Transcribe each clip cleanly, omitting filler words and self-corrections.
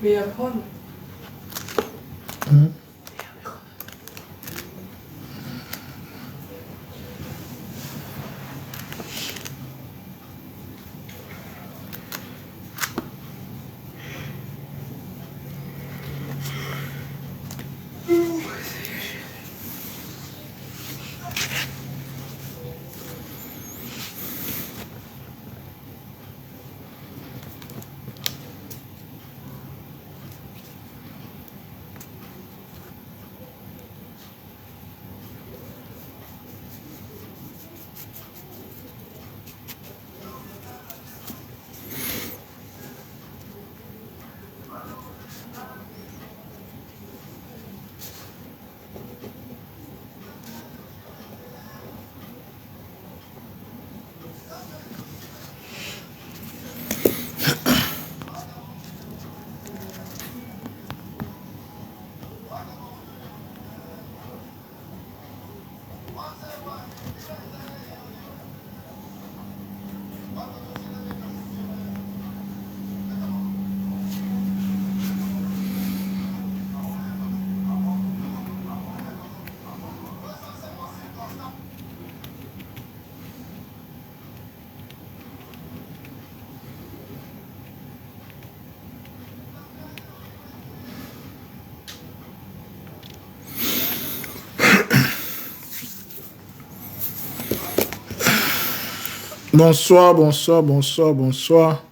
peux apprendre. Bonsoir, bonsoir, bonsoir, bonsoir.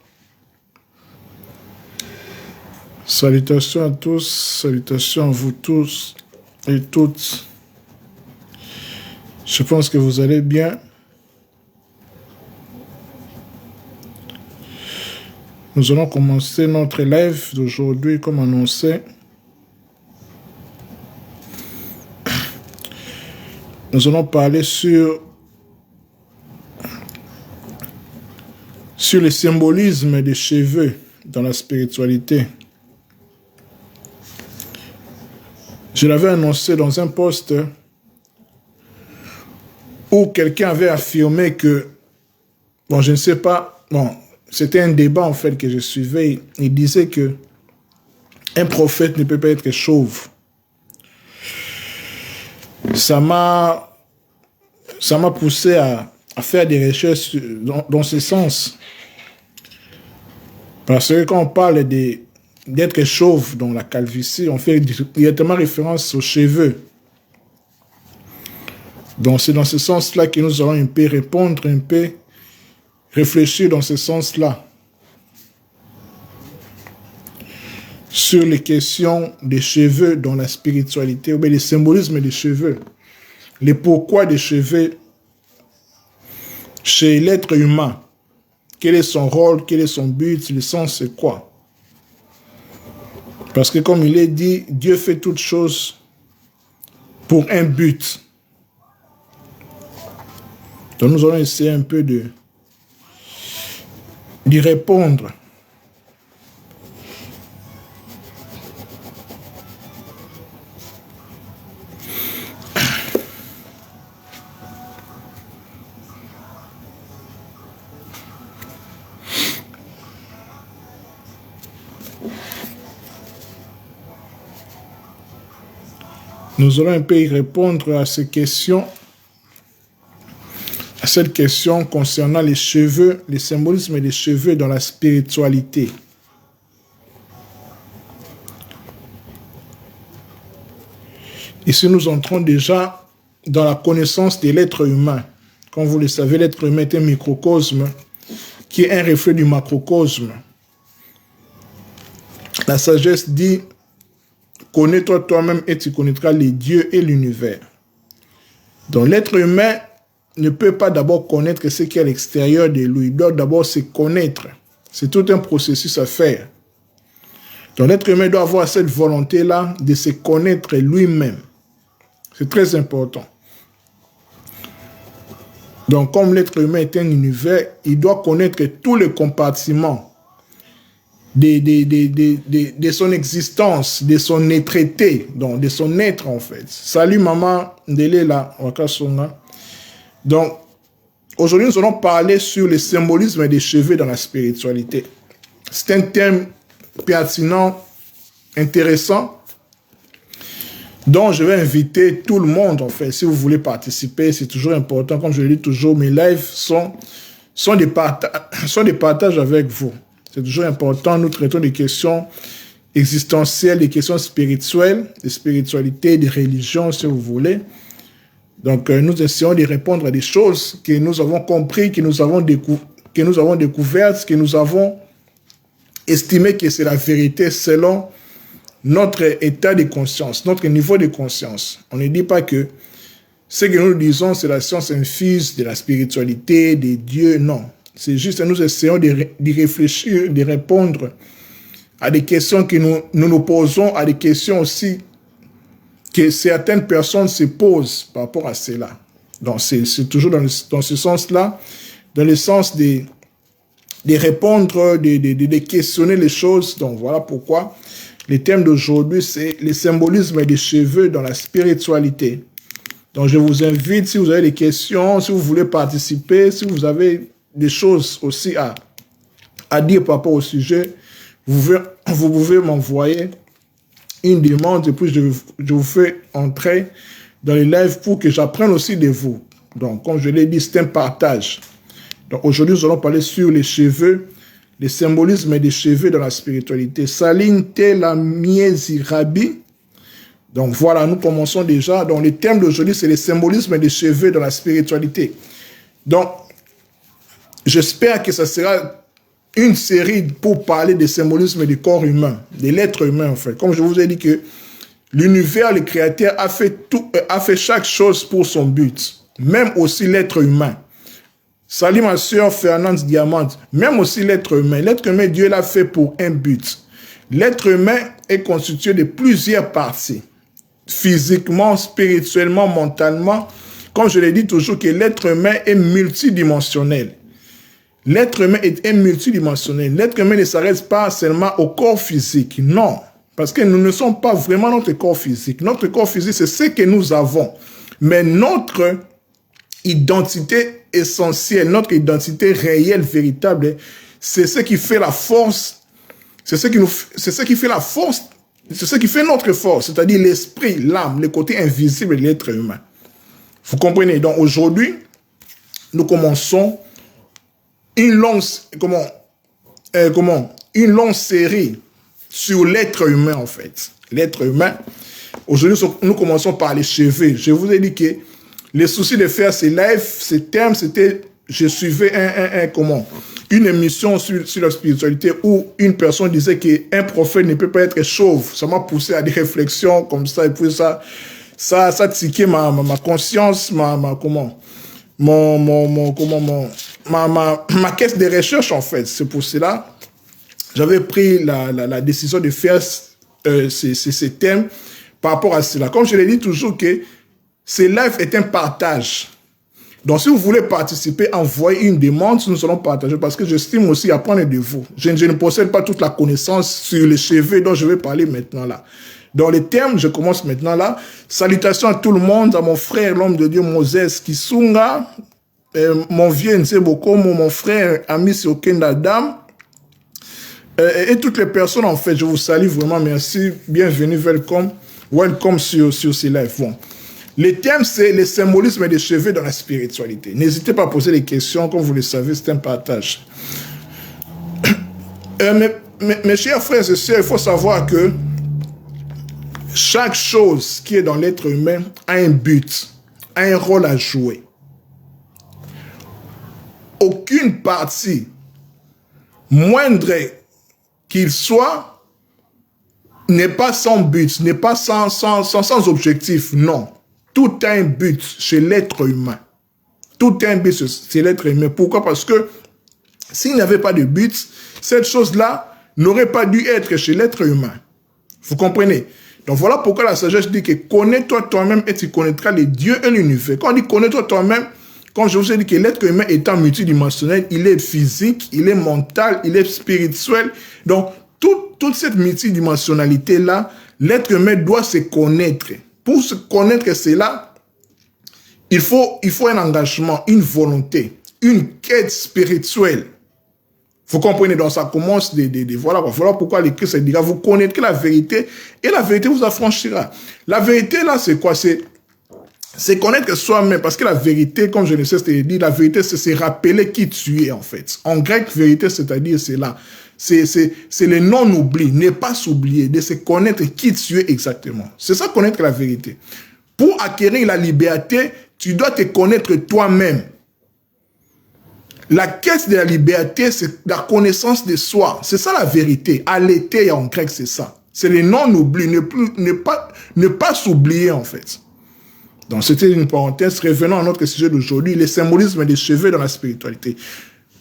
Salutations à tous, salutations à vous tous et toutes. Je pense que vous allez bien. Nous allons commencer notre live d'aujourd'hui comme annoncé. Nous allons parler sur le symbolisme des cheveux dans la spiritualité. Je l'avais annoncé dans un post où quelqu'un avait affirmé que, bon, je ne sais pas, bon, c'était un débat en fait que je suivais. Il disait que un prophète ne peut pas être chauve. Ça m'a poussé à faire des recherches dans ce sens. Parce que quand on parle d'être chauve dans la calvitie, on fait directement référence aux cheveux. Donc c'est dans ce sens-là que nous allons un peu répondre, un peu réfléchir dans ce sens-là. Sur les questions des cheveux dans la spiritualité, ou bien le symbolisme des cheveux. Les pourquoi des cheveux chez l'être humain. Quel est son rôle, quel est son but, le sens c'est quoi? Parce que comme il est dit, Dieu fait toutes choses pour un but. Donc nous allons essayer un peu d'y répondre. Nous allons un peu y répondre à ces questions, à cette question concernant les cheveux, les symbolismes des cheveux dans la spiritualité. Ici, nous entrons déjà dans la connaissance de l'être humain. Comme vous le savez, l'être humain est un microcosme qui est un reflet du macrocosme. La sagesse dit: connais-toi toi-même et tu connaîtras les dieux et l'univers. Donc l'être humain ne peut pas d'abord connaître ce qui est à l'extérieur de lui. Il doit d'abord se connaître. C'est tout un processus à faire. Donc l'être humain doit avoir cette volonté-là de se connaître lui-même. C'est très important. Donc comme l'être humain est un univers, il doit connaître tous les compartiments de son existence, de son être-té, donc de son être en fait. Salut maman Ndelela Wakasonga. Donc, aujourd'hui nous allons parler sur le symbolisme des cheveux dans la spiritualité. C'est un thème pertinent intéressant dont je vais inviter tout le monde, en fait. Si vous voulez participer, c'est toujours important. Comme je le dis toujours, mes lives sont des partages avec vous. C'est toujours important. Nous traitons des questions existentielles, des questions spirituelles, des spiritualités, des religions, si vous voulez. Donc, nous essayons de répondre à des choses que nous avons compris, que nous avons découvertes, que nous avons estimé que c'est la vérité selon notre état de conscience, notre niveau de conscience. On ne dit pas que ce que nous disons, c'est la science infuse de la spiritualité, des dieux. Non. C'est juste que nous essayons d'y réfléchir, de répondre à des questions que nous posons, à des questions aussi que certaines personnes se posent par rapport à cela. Donc, c'est toujours dans ce sens-là, dans le sens de répondre, de questionner les choses. Donc, voilà pourquoi le thème d'aujourd'hui, c'est le symbolisme des cheveux dans la spiritualité. Donc, je vous invite, si vous avez des questions, si vous voulez participer, si vous avez des choses aussi à dire par rapport au sujet, vous pouvez m'envoyer une demande et puis je vous fais entrer dans les lives pour que j'apprenne aussi de vous. Donc, comme je l'ai dit, c'est un partage. Donc, aujourd'hui, nous allons parler sur les cheveux, le symbolisme des cheveux dans la spiritualité. Saline Tela Miezi Rabi. Donc, voilà, nous commençons déjà. Donc, le thème d'aujourd'hui, c'est le symbolisme des cheveux dans la spiritualité. Donc, j'espère que ça sera une série pour parler des symbolismes du corps humain, de l'être humain en fait. Comme je vous ai dit que l'univers, le créateur a fait chaque chose pour son but, même aussi l'être humain. Salut ma soeur Fernande Diamante, même aussi l'être humain. L'être humain, Dieu l'a fait pour un but. L'être humain est constitué de plusieurs parties, physiquement, spirituellement, mentalement. Comme je l'ai dit toujours que l'être humain est multidimensionnel. L'être humain est multidimensionnel. L'être humain ne s'arrête pas seulement au corps physique. Non. Parce que nous ne sommes pas vraiment notre corps physique. Notre corps physique, c'est ce que nous avons. Mais notre identité essentielle, notre identité réelle, véritable, c'est ce qui fait la force. C'est ce qui fait la force. C'est ce qui fait notre force. C'est-à-dire l'esprit, l'âme, le côté invisible de l'être humain. Vous comprenez? Donc aujourd'hui, nous commençons une longue série sur l'être humain, en fait. L'être humain. Aujourd'hui, nous commençons par les cheveux. Je vous ai dit que le souci de faire ces lives, ces thèmes, c'était, je suivais une émission sur la spiritualité où une personne disait qu'un prophète ne peut pas être chauve. Ça m'a poussé à des réflexions comme ça, et puis ça tiquait ma conscience, ma caisse de recherche, en fait. C'est pour cela j'avais pris la décision de faire ces thèmes par rapport à cela. Comme je l'ai dit toujours que ce live est un partage. Donc, si vous voulez participer, envoyez une demande, nous allons partager parce que j'estime aussi apprendre de vous. Je ne possède pas toute la connaissance sur les cheveux dont je vais parler maintenant là. Dans les thèmes, je commence maintenant là. Salutations à tout le monde, à mon frère, l'homme de Dieu, Moses Kisunga, mon vieux Nzebokomo, mon frère, ami Siokenda Dam, et toutes les personnes, en fait, je vous salue vraiment, merci, bienvenue, welcome sur ces lives. Bon. Le thème, c'est le symbolisme des cheveux dans la spiritualité. N'hésitez pas à poser des questions, comme vous le savez, c'est un partage. Mes chers frères et sœurs, il faut savoir que chaque chose qui est dans l'être humain a un but, a un rôle à jouer. Aucune partie, moindre qu'il soit, n'est pas sans but, n'est pas sans objectif, non. Tout a un but chez l'être humain. Tout a un but chez l'être humain. Pourquoi? Parce que s'il n'y avait pas de but, cette chose-là n'aurait pas dû être chez l'être humain. Vous comprenez? Donc voilà pourquoi la sagesse dit que connais-toi toi-même et tu connaîtras les dieux et l'univers. Quand on dit connais-toi toi-même, quand je vous ai dit que l'être humain étant multidimensionnel, il est physique, il est mental, il est spirituel. Donc toute cette multidimensionnalité-là, l'être humain doit se connaître. Pour se connaître cela, il faut un engagement, une volonté, une quête spirituelle. Vous comprenez, donc ça commence voilà pourquoi l'Écriture dira, vous connaîtrez la vérité et la vérité vous affranchira. La vérité là, c'est quoi? C'est connaître soi-même, parce que la vérité, comme je le sais, c'est-à-dire la vérité, c'est se rappeler qui tu es en fait. En grec, vérité, c'est-à-dire c'est là. C'est le non-oubli, ne pas s'oublier, de se connaître qui tu es exactement. C'est ça, connaître la vérité. Pour acquérir la liberté, tu dois te connaître toi-même. La quête de la liberté, c'est la connaissance de soi. C'est ça la vérité. Aletheia en grec, c'est ça. C'est le non-oubli, ne pas s'oublier en fait. Donc c'était une parenthèse. Revenons à notre sujet d'aujourd'hui, le symbolisme des cheveux dans la spiritualité.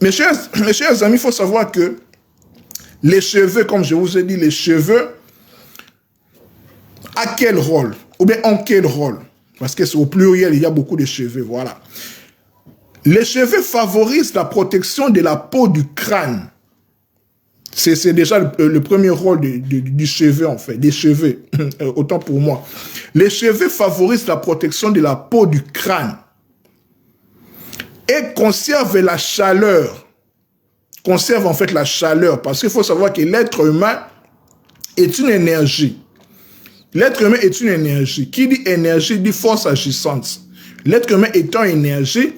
Mes chers amis, il faut savoir que les cheveux, comme je vous ai dit, les cheveux, à quel rôle? Ou bien en quel rôle? Parce que c'est au pluriel, il y a beaucoup de cheveux, voilà. Les cheveux favorisent la protection de la peau du crâne. C'est déjà le premier rôle du cheveu, en fait, des cheveux, autant pour moi. Les cheveux favorisent la protection de la peau du crâne et conservent la chaleur. Conserve en fait la chaleur, parce qu'il faut savoir que l'être humain est une énergie. L'être humain est une énergie. Qui dit énergie dit force agissante. L'être humain étant énergie,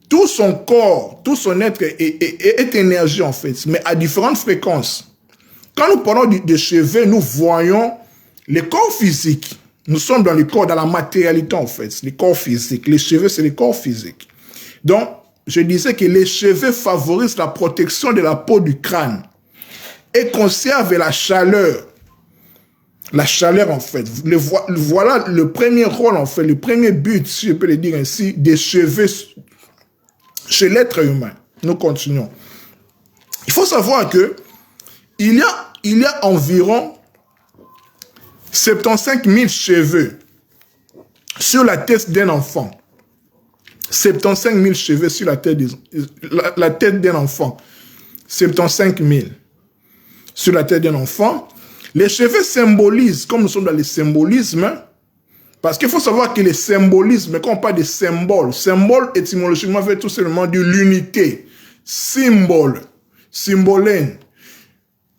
tout son corps, tout son être est énergie en fait, mais à différentes fréquences. Quand nous parlons de cheveux, nous voyons le corps physique. Nous sommes dans le corps, dans la matérialité en fait, le corps physique. Les cheveux, c'est le corps physique. Donc, je disais que les cheveux favorisent la protection de la peau du crâne et conservent la chaleur. La chaleur, en fait. Voilà le premier rôle, en fait, le premier but, si je peux le dire ainsi, des cheveux chez l'être humain. Nous continuons. Il faut savoir que il y a environ 75 000 cheveux sur la tête d'un enfant. 75 000 cheveux sur la tête d'un enfant. 75 000 sur la tête d'un enfant. Les cheveux symbolisent, comme nous sommes dans le symbolisme, parce qu'il faut savoir que le symbolisme, quand on parle de symbole, symbole étymologiquement veut tout simplement dire l'unité. Symbole, symbolène.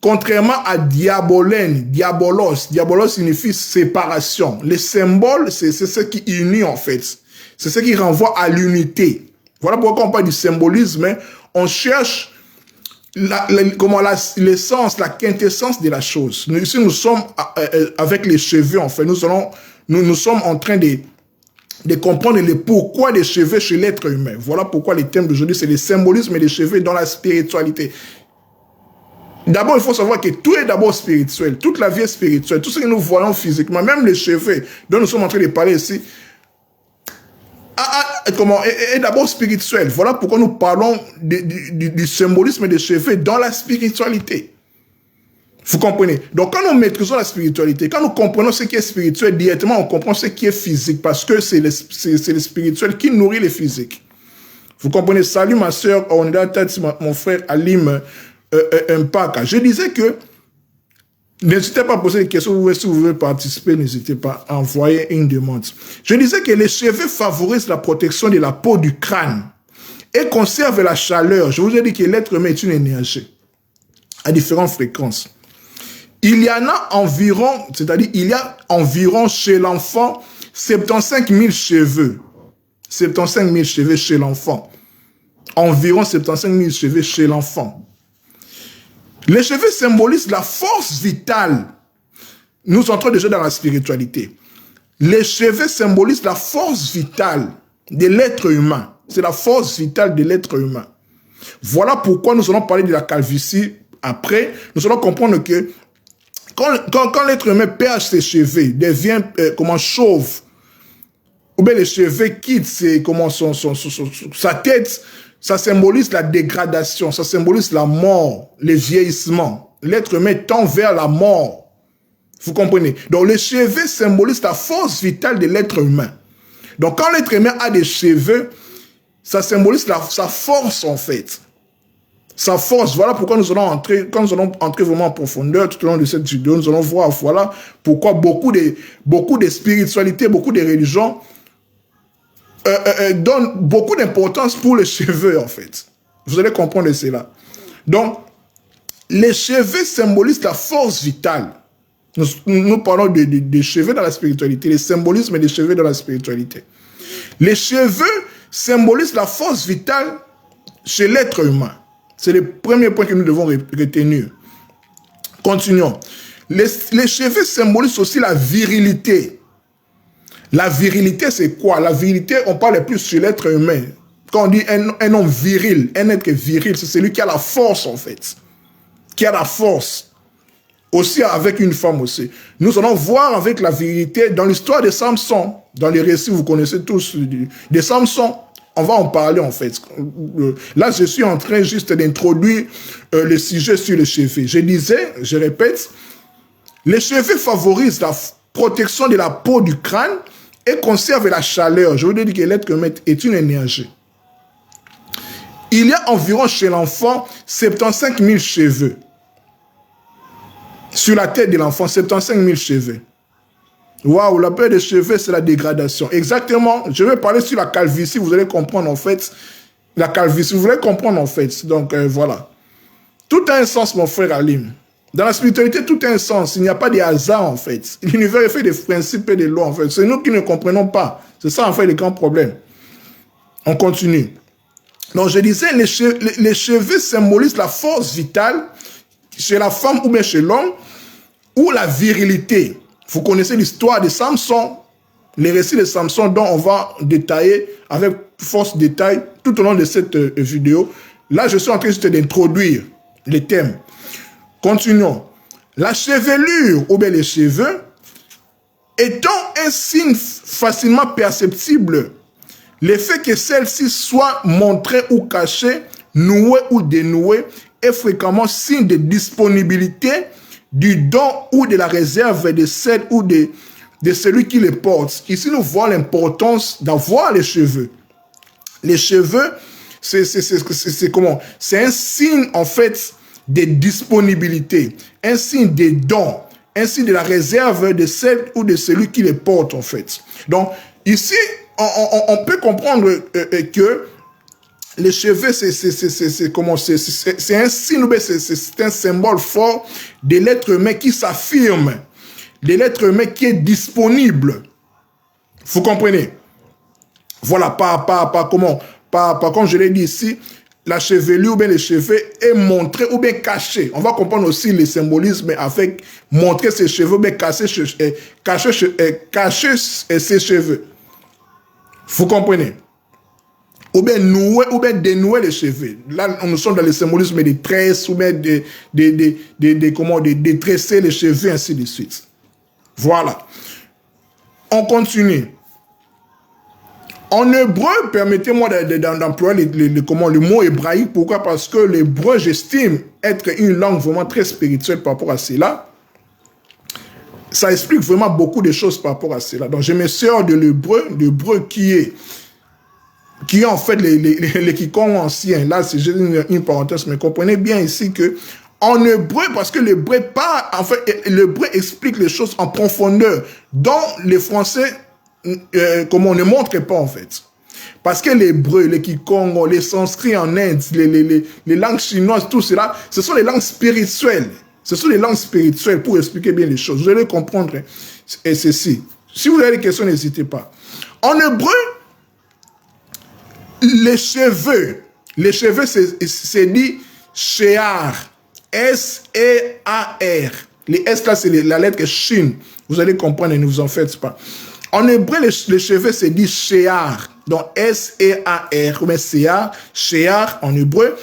Contrairement à diabolène, diabolos signifie séparation. Le symbole, c'est ce qui unit en fait. C'est ce qui renvoie à l'unité. Voilà pourquoi on parle du symbolisme. On cherche l'essence, la quintessence de la chose. Ici, nous sommes avec les cheveux, en fait. Nous sommes en train de comprendre le pourquoi des cheveux chez l'être humain. Voilà pourquoi le thème d'aujourd'hui, c'est le symbolisme des cheveux dans la spiritualité. D'abord, il faut savoir que tout est d'abord spirituel. Toute la vie est spirituelle. Tout ce que nous voyons physiquement, même les cheveux dont nous sommes en train de parler ici, est d'abord spirituel. Voilà pourquoi nous parlons du symbolisme des cheveux dans la spiritualité. Vous comprenez? Donc, quand nous maîtrisons la spiritualité, quand nous comprenons ce qui est spirituel, directement, on comprend ce qui est physique, parce que c'est le spirituel qui nourrit le physique. Vous comprenez? Salut ma soeur, on est dans la tête, mon frère Alim Mpaka. Je disais que n'hésitez pas à poser des questions, si vous voulez participer, n'hésitez pas à envoyer une demande. Je disais que les cheveux favorisent la protection de la peau du crâne et conservent la chaleur. Je vous ai dit que l'être humain est une énergie à différentes fréquences. Il y en a environ, c'est-à-dire il y a environ chez l'enfant 75 000 cheveux. 75 000 cheveux chez l'enfant. Environ 75 000 cheveux chez l'enfant. Les cheveux symbolisent la force vitale. Nous entrons déjà dans la spiritualité. Les cheveux symbolisent la force vitale de l'être humain. C'est la force vitale de l'être humain. Voilà pourquoi nous allons parler de la calvitie après. Nous allons comprendre que quand l'être humain perd ses cheveux, devient chauve, ou bien les cheveux quittent sa tête, ça symbolise la dégradation, ça symbolise la mort, le vieillissement. L'être humain tend vers la mort. Vous comprenez? Donc les cheveux symbolisent la force vitale de l'être humain. Donc quand l'être humain a des cheveux, ça symbolise sa force en fait. Sa force, voilà pourquoi nous allons entrer, quand nous allons entrer vraiment en profondeur tout au long de cette vidéo, nous allons voir, voilà pourquoi beaucoup de spiritualités, beaucoup de religions donnent beaucoup d'importance pour les cheveux en fait. Vous allez comprendre cela. Donc, les cheveux symbolisent la force vitale. Nous parlons des cheveux dans la spiritualité, les symbolismes des cheveux dans la spiritualité. Les cheveux symbolisent la force vitale chez l'être humain. C'est le premier point que nous devons retenir. Continuons. Les cheveux symbolisent aussi la virilité. La virilité, c'est quoi? La virilité, on parle plus sur l'être humain. Quand on dit un homme viril, un être viril, c'est celui qui a la force, en fait. Qui a la force. Aussi avec une femme aussi. Nous allons voir avec la virilité dans l'histoire de Samson. Dans les récits, vous connaissez tous de Samson. On va en parler, en fait. Là, je suis en train juste d'introduire le sujet sur les cheveux. Je disais, je répète, les cheveux favorisent la protection de la peau du crâne et conservent la chaleur. Je vous dis que l'être humain est une énergie. Il y a environ chez l'enfant 75 000 cheveux. Sur la tête de l'enfant, 75 000 cheveux. Waouh, la perte de cheveux, c'est la dégradation. Exactement, je vais parler sur la calvitie, vous allez comprendre en fait. La calvitie, vous allez comprendre en fait. Donc voilà. Tout a un sens, mon frère Alim. Dans la spiritualité, tout a un sens. Il n'y a pas de hasard en fait. L'univers est fait des principes et des lois en fait. C'est nous qui ne comprenons pas. C'est ça en fait le grand problème. On continue. Donc je disais, les cheveux symbolisent la force vitale chez la femme ou bien chez l'homme, ou la virilité. Vous connaissez l'histoire de Samson, les récits de Samson dont on va détailler avec force détail tout au long de cette vidéo. Là, je suis en train juste d'introduire les thèmes. Continuons. La chevelure ou bien les cheveux étant un signe facilement perceptible, le fait que celle-ci soit montrée ou cachée, nouée ou dénouée, est fréquemment signe de disponibilité du don ou de la réserve de celle ou de celui qui les porte. Ici, nous voyons l'importance d'avoir les cheveux. Les cheveux, c'est comment? C'est un signe, en fait, de disponibilité, un signe de don, un signe de la réserve de celle ou de celui qui les porte, en fait. Donc, ici, on peut comprendre que les cheveux, c'est un signe, c'est un symbole fort de l'être humain qui s'affirme, de l'être humain qui est disponible. Vous comprenez? Voilà, comme je l'ai dit ici, la chevelure ou bien les cheveux est montré ou bien caché. On va comprendre aussi le symbolisme avec montrer ses cheveux, bien cacher ses cheveux. Vous comprenez? Ou bien nouer, ou bien dénouer les cheveux. Là, nous sommes dans le symbolisme des tresses, ou bien de tresser les cheveux, ainsi de suite. Voilà. On continue. En hébreu, permettez-moi d'employer le mot hébraïque. Pourquoi? Parce que l'hébreu, j'estime être une langue vraiment très spirituelle par rapport à cela. Ça explique vraiment beaucoup de choses par rapport à cela. Donc, je me sers de l'hébreu qui est en fait les quiconques anciens. Là, c'est juste une parenthèse, mais comprenez bien ici que en hébreu, parce que l'hébreu l'hébreu explique les choses en profondeur, dont les Français, comme on ne montre pas en fait. Parce que l'hébreu, les quiconques, les sanskrits en Inde, les langues chinoises, tout cela, ce sont les langues spirituelles. Ce sont les langues spirituelles pour expliquer bien les choses. Vous allez comprendre ceci. Si vous avez des questions, n'hésitez pas. En hébreu, les cheveux, c'est dit Shear, S-E-A-R. Les S là, c'est la lettre Shin. Vous allez comprendre et ne vous en faites pas. En hébreu, les cheveux, c'est dit Shear. Donc S-E-A-R, ou bien Shear en hébreu,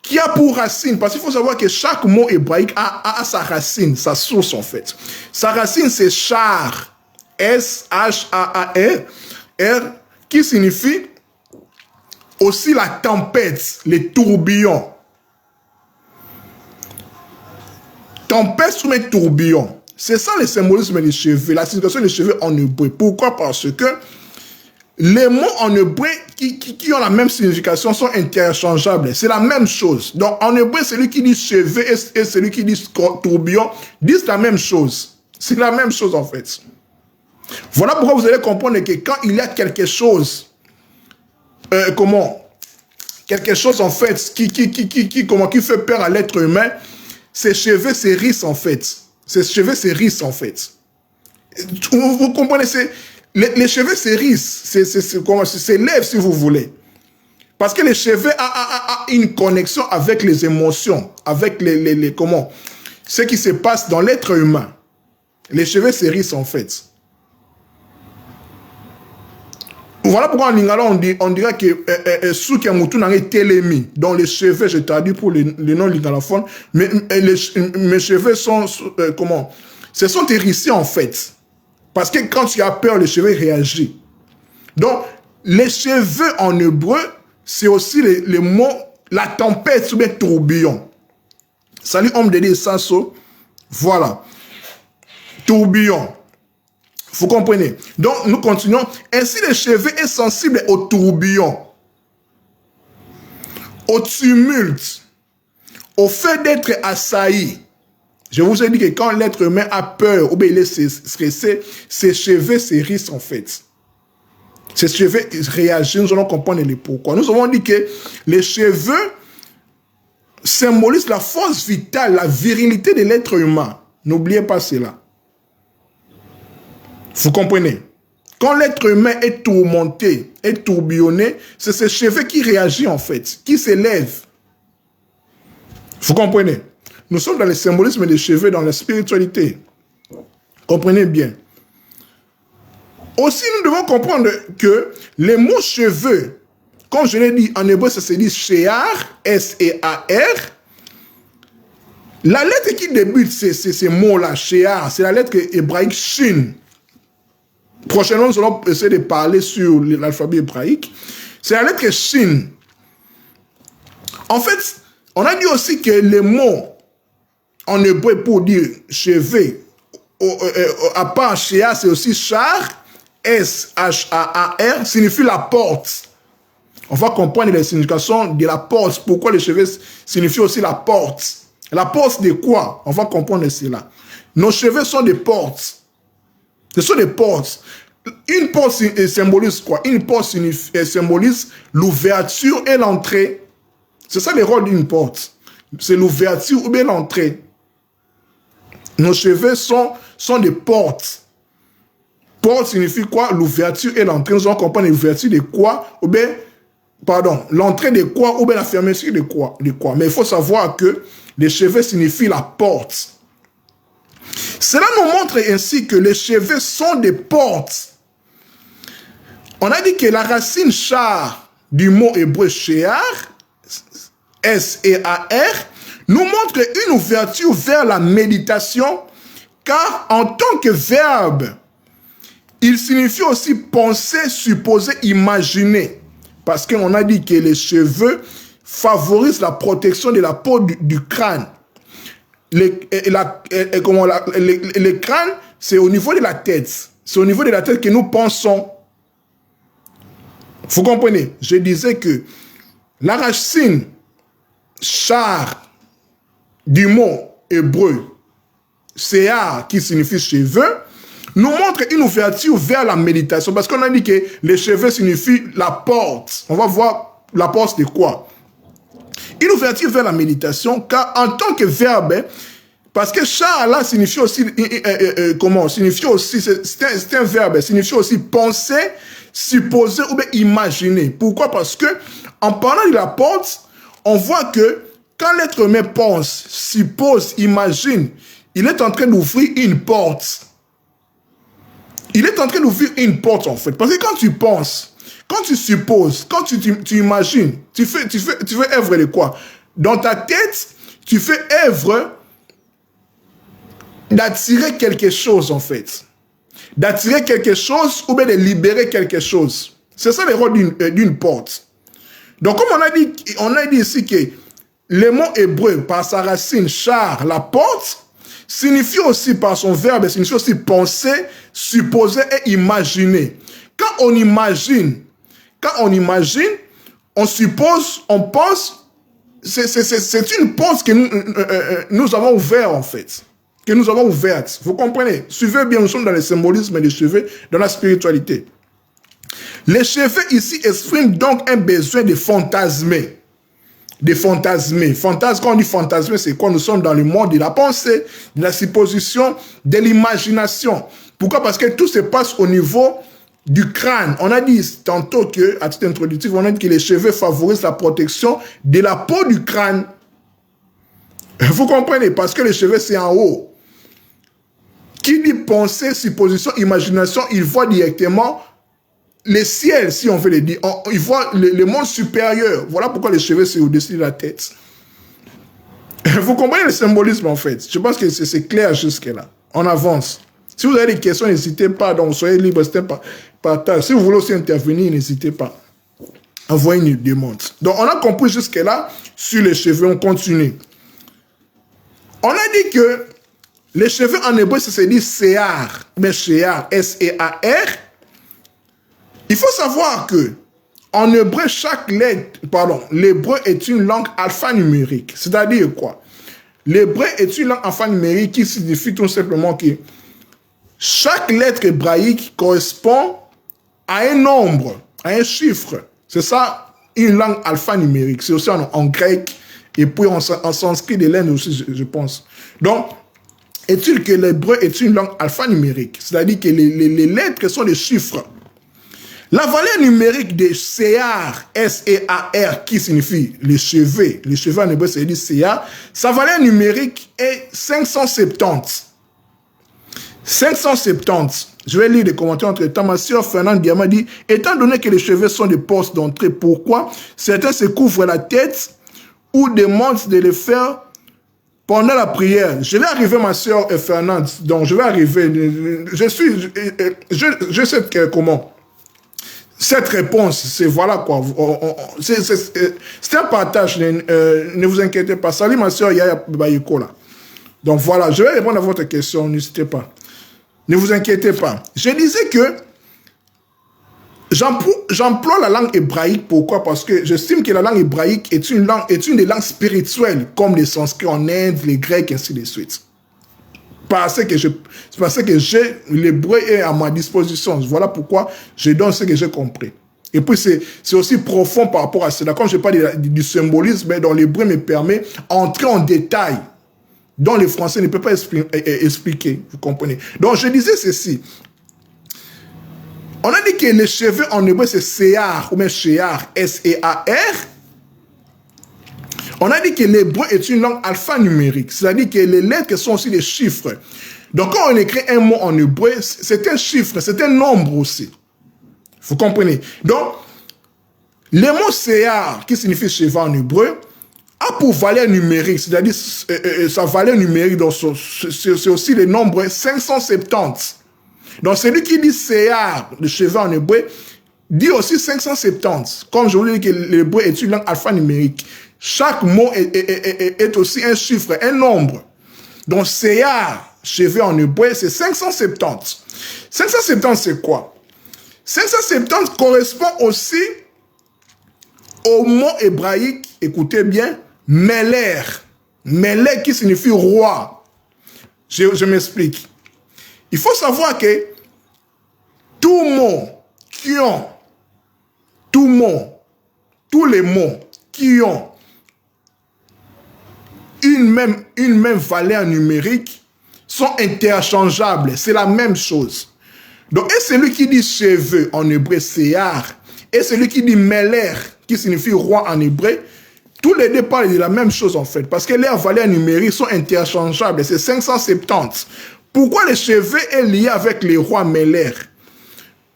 qui a pour racine, parce qu'il faut savoir que chaque mot hébraïque a sa racine, sa source en fait. Sa racine, c'est Shar, S-H-A-A-R, qui signifie aussi la tempête, les tourbillons. Tempête ou les tourbillons. C'est ça le symbolisme des cheveux, la signification des cheveux en hébreu. Pourquoi? Parce que les mots en hébreu qui ont la même signification sont interchangeables. C'est la même chose. Donc en hébreu, celui qui dit cheveux et celui qui dit tourbillon disent la même chose. C'est la même chose en fait. Voilà pourquoi vous allez comprendre que quand il y a quelque chose, quelque chose en fait qui fait peur à l'être humain, ses cheveux s'hérissent en fait. Ses cheveux s'hérissent en fait. Vous comprenez, les cheveux s'hérissent, s'élèvent si vous voulez. Parce que les cheveux a une connexion avec les émotions, avec ce qui se passe dans l'être humain. Les cheveux s'hérissent en fait. Voilà pourquoi en lingala on dirait que Souki Moutou n'a été télémi. Dans les cheveux, je traduis pour les noms lingalophones, mais mes cheveux sont, se sont hérissés en fait. Parce que quand tu as peur, les cheveux réagissent. Donc, les cheveux en hébreu, c'est aussi les mots, la tempête ou bien tourbillon. Salut, homme de Dieu, Sasso. Voilà. Tourbillon. Vous comprenez? Donc, nous continuons. Ainsi, le cheveu est sensible au tourbillon, au tumulte, au fait d'être assailli. Je vous ai dit que quand l'être humain a peur ou bien il est stressé, ses cheveux s'hérissent en fait. Ses cheveux réagissent, nous allons comprendre le pourquoi. Nous avons dit que les cheveux symbolisent la force vitale, la virilité de l'être humain. N'oubliez pas cela. Vous comprenez? Quand l'être humain est tourmenté, est tourbillonné, c'est ses cheveux qui réagissent en fait, qui s'élèvent. Vous comprenez? Nous sommes dans le symbolisme des cheveux, dans la spiritualité. Comprenez bien. Aussi, nous devons comprendre que les mots cheveux, comme je l'ai dit en hébreu, ça se dit Shear, S-E-A-R. La lettre qui débute ces mots-là, Shear, c'est la lettre hébraïque Shin. Prochainement, nous allons essayer de parler sur l'alphabet hébraïque. C'est la lettre Shin. En fait, on a dit aussi que les mots en hébreu pour dire cheveux, à part Shear, c'est aussi Char, S-H-A-A-R, signifie la porte. On va comprendre les significations de la porte. Pourquoi les cheveux signifient aussi la porte. La porte de quoi? On va comprendre cela. Nos cheveux sont des portes. Ce sont des portes. Une porte symbolise quoi? Une porte symbolise l'ouverture et l'entrée. C'est ça le rôle d'une porte. C'est l'ouverture ou bien l'entrée. Nos cheveux sont des portes. Porte signifie quoi? L'ouverture et l'entrée. Nous allons comprendre l'ouverture de quoi? Ou bien, pardon, l'entrée de quoi? Ou bien la fermeture de quoi? Mais il faut savoir que les cheveux signifient la porte. Cela nous montre ainsi que les cheveux sont des portes. On a dit que la racine char du mot hébreu shear, S-E-A-R, nous montre une ouverture vers la méditation, car en tant que verbe, il signifie aussi penser, supposer, imaginer. Parce qu'on a dit que les cheveux favorisent la protection de la peau du crâne. Le crâne, c'est au niveau de la tête. C'est au niveau de la tête que nous pensons. Vous comprenez? Je disais que la racine char du mot hébreu, Sear, qui signifie cheveux, nous montre une ouverture vers la méditation. Parce qu'on a dit que les cheveux signifient la porte. On va voir la porte de quoi? Une ouverture vers la méditation, car en tant que verbe, parce que char là signifie aussi, signifie aussi, c'est un verbe, signifie aussi penser, supposer ou bien imaginer. Pourquoi? Parce que en parlant de la porte, on voit que quand l'être humain pense, suppose, imagine, il est en train d'ouvrir une porte. Il est en train d'ouvrir une porte en fait. Parce que quand tu penses, quand tu supposes, quand tu imagines, tu fais œuvre de quoi? Dans ta tête, tu fais œuvre d'attirer quelque chose en fait. D'attirer quelque chose ou bien de libérer quelque chose. C'est ça le rôle d'une porte. Donc comme on a dit ici que le mot hébreu par sa racine char, la porte, signifie aussi par son verbe, signifie aussi penser, supposer et imaginer. Quand on imagine, on suppose, on pense, c'est une porte que nous avons ouverte en fait. Que nous avons ouverte. Vous comprenez? Suivez bien, nous sommes dans le symbolisme des cheveux, dans la spiritualité. Les cheveux ici expriment donc un besoin de fantasmer. De fantasmer. Quand on dit fantasmer, c'est quoi? Nous sommes dans le monde de la pensée, de la supposition, de l'imagination. Pourquoi? Parce que tout se passe au niveau du crâne. On a dit tantôt que, à titre introductif, on a dit que les cheveux favorisent la protection de la peau du crâne. Vous comprenez? Parce que les cheveux, c'est en haut. Qui dit pensée, supposition, imagination, il voit directement le ciel, si on veut le dire. Il voit le monde supérieur. Voilà pourquoi les cheveux, c'est au-dessus de la tête. Vous comprenez le symbolisme, en fait? Je pense que c'est clair jusque-là. On avance. Si vous avez des questions, n'hésitez pas. Donc, soyez libre, c'était partage. Si vous voulez aussi intervenir, n'hésitez pas. Envoyez une demande. Donc, on a compris jusque-là sur les cheveux. On continue. On a dit que les cheveux en hébreu, ça se dit Sear. Mais Sear, S-E-A-R. Il faut savoir que en hébreu, l'hébreu est une langue alphanumérique. C'est-à-dire quoi? L'hébreu est une langue alphanumérique qui signifie tout simplement que chaque lettre hébraïque correspond à un nombre, à un chiffre. C'est ça, une langue alphanumérique. C'est aussi en grec et puis en sanskrit de l'Inde aussi, je pense. Donc, est-il que l'hébreu est une langue alphanumérique? C'est-à-dire que les lettres sont des chiffres. La valeur numérique de Sear, S-E-A-R, qui signifie les cheveux en hébreu, c'est dit Sear, sa valeur numérique est 570. 570. Je vais lire des commentaires entre temps. Ma soeur Fernande Diama dit, étant donné que les cheveux sont des postes d'entrée, pourquoi certains se couvrent la tête ou demandent de le faire pendant la prière? Je vais arriver, ma soeur Fernande. Donc, je vais arriver. Je sais comment. Cette réponse, c'est voilà quoi. C'est un partage. Ne vous inquiétez pas. Salut ma soeur Yaya Bayeko là. Donc voilà, je vais répondre à votre question. N'hésitez pas. Ne vous inquiétez pas. Je disais que j'emploie la langue hébraïque. Pourquoi? Parce que j'estime que la langue hébraïque est une des langues spirituelles, comme les sanskrits en Inde, les grecs, ainsi de suite. Parce que j'ai l'hébreu est à ma disposition. Voilà pourquoi je donne ce que j'ai compris. Et puis, c'est aussi profond par rapport à cela. Comme je parle du symbolisme, dans l'hébreu me permet d'entrer en détail dont les Français ne peuvent pas expliquer. Vous comprenez? Donc, je disais ceci. On a dit que les cheveux en hébreu, c'est Sear, ou bien Shear, S-E-A-R. On a dit que l'hébreu est une langue alphanumérique, c'est-à-dire que les lettres sont aussi des chiffres. Donc, quand on écrit un mot en hébreu, c'est un chiffre, c'est un nombre aussi. Vous comprenez? Donc, le mot Sear, qui signifie cheveux en hébreu, a pour valeur numérique, c'est-à-dire sa valeur numérique, c'est aussi le nombre 570. Donc, celui qui dit Sear, le cheveu en hébreu, dit aussi 570. Comme je vous l'ai dit que l'hébreu est une langue alphanumérique. Chaque mot est aussi un chiffre, un nombre. Donc, Sear, cheveux en hébreu, c'est 570. 570, c'est quoi? 570 correspond aussi au mot hébraïque, écoutez bien, Meler. Meler qui signifie roi. Je m'explique. Il faut savoir que tous les mots qui ont une même valeur numérique sont interchangeables. C'est la même chose. Donc, et celui qui dit cheveux en hébreu, Sear, et celui qui dit Meler, qui signifie roi en hébreu, tous les deux parlent de la même chose en fait, parce que leurs valeurs numériques sont interchangeables. C'est 570. Pourquoi les cheveux est lié avec les rois Meler?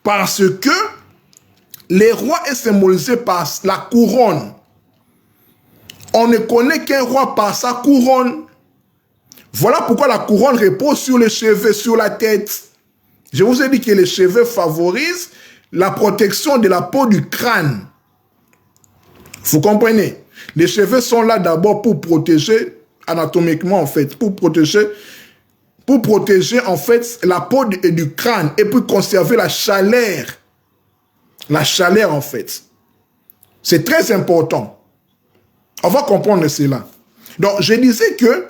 Parce que les rois est symbolisé par la couronne. On ne connaît qu'un roi par sa couronne. Voilà pourquoi la couronne repose sur les cheveux, sur la tête. Je vous ai dit que les cheveux favorisent la protection de la peau du crâne. Vous comprenez? Les cheveux sont là d'abord pour protéger, anatomiquement en fait, pour protéger en fait la peau du crâne et pour conserver la chaleur. La chaleur en fait. C'est très important. On va comprendre cela. Donc, je disais que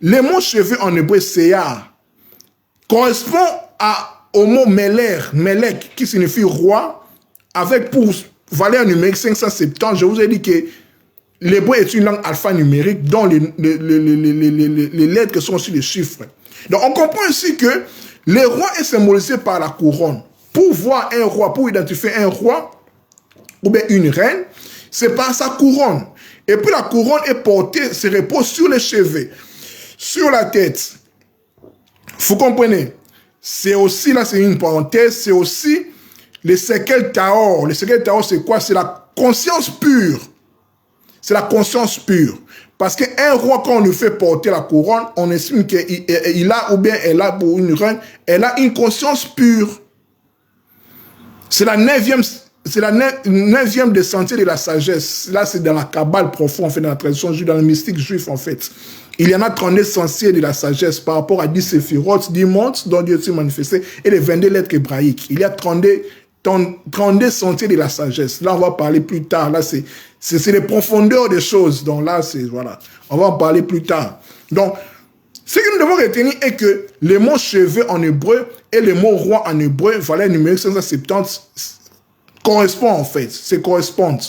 le mot cheveux en hébreu, Sear, correspond au mot Meler, Melek, qui signifie roi, avec pour valeur numérique 570, je vous ai dit que l'hébreu est une langue alphanumérique dont les lettres sont aussi des chiffres. Donc on comprend ici que le roi est symbolisé par la couronne. Pour voir un roi, pour identifier un roi ou bien une reine, c'est par sa couronne. Et puis la couronne est portée, se repose sur les cheveux, sur la tête. Vous comprenez? C'est aussi, là c'est une parenthèse, c'est aussi le sekel taor. Le sekel taor c'est quoi? C'est la conscience pure. C'est la conscience pure. Parce qu'un roi, quand on lui fait porter la couronne, on estime qu'il a, ou bien elle a, pour une reine, elle a une conscience pure. C'est la neuvième des sentiers de la sagesse. Là, c'est dans la Kabbale profonde, en fait, dans la tradition juive, dans le mystique juif, en fait. Il y en a 32 sentiers de la sagesse par rapport à 10 séphirotes, 10 mondes dont Dieu s'est manifesté, et les 22 lettres hébraïques. Il y a 32 sentiers de la sagesse. Là, on va parler plus tard. Là, c'est les profondeurs des choses. Donc là, c'est, voilà. On va en parler plus tard. Donc, ce que nous devons retenir est que le mot cheveux en hébreu et le mot roi en hébreu, valeur numérique 570, correspondent en fait. C'est correspondent.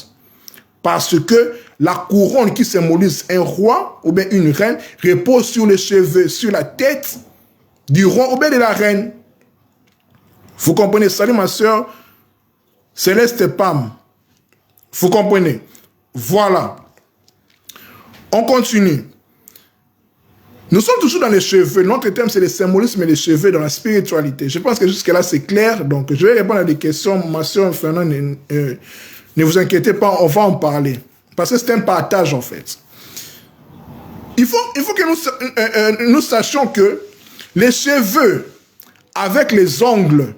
Parce que la couronne qui symbolise un roi ou bien une reine repose sur les cheveux, sur la tête du roi ou bien de la reine. Vous comprenez? Salut ma soeur Céleste Pam. Vous comprenez? Voilà. On continue. Nous sommes toujours dans les cheveux. Notre thème, c'est le symbolisme des cheveux dans la spiritualité. Je pense que jusque-là, c'est clair. Donc, je vais répondre à des questions. Ma soeur Fernand, ne vous inquiétez pas, on va en parler. Parce que c'est un partage, en fait. Il faut que nous sachions que les cheveux, avec les ongles,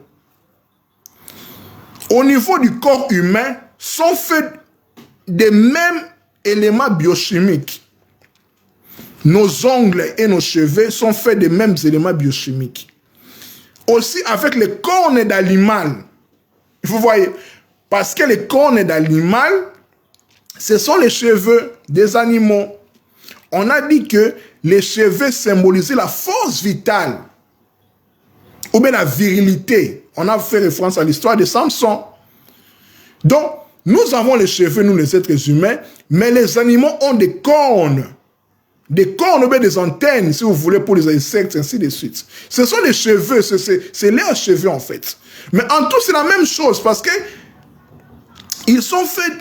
au niveau du corps humain, sont faits des mêmes éléments biochimiques. Nos ongles et nos cheveux sont faits des mêmes éléments biochimiques. Aussi avec les cornes d'animal. Vous voyez, parce que les cornes d'animal, ce sont les cheveux des animaux. On a dit que les cheveux symbolisaient la force vitale ou bien la virilité. On a fait référence à l'histoire de Samson. Donc, nous avons les cheveux, nous les êtres humains, mais les animaux ont des cornes. Des cornes ou bien des antennes, si vous voulez, pour les insectes, ainsi de suite. Ce sont les cheveux, c'est leurs cheveux en fait. Mais en tout, c'est la même chose parce que ils sont faits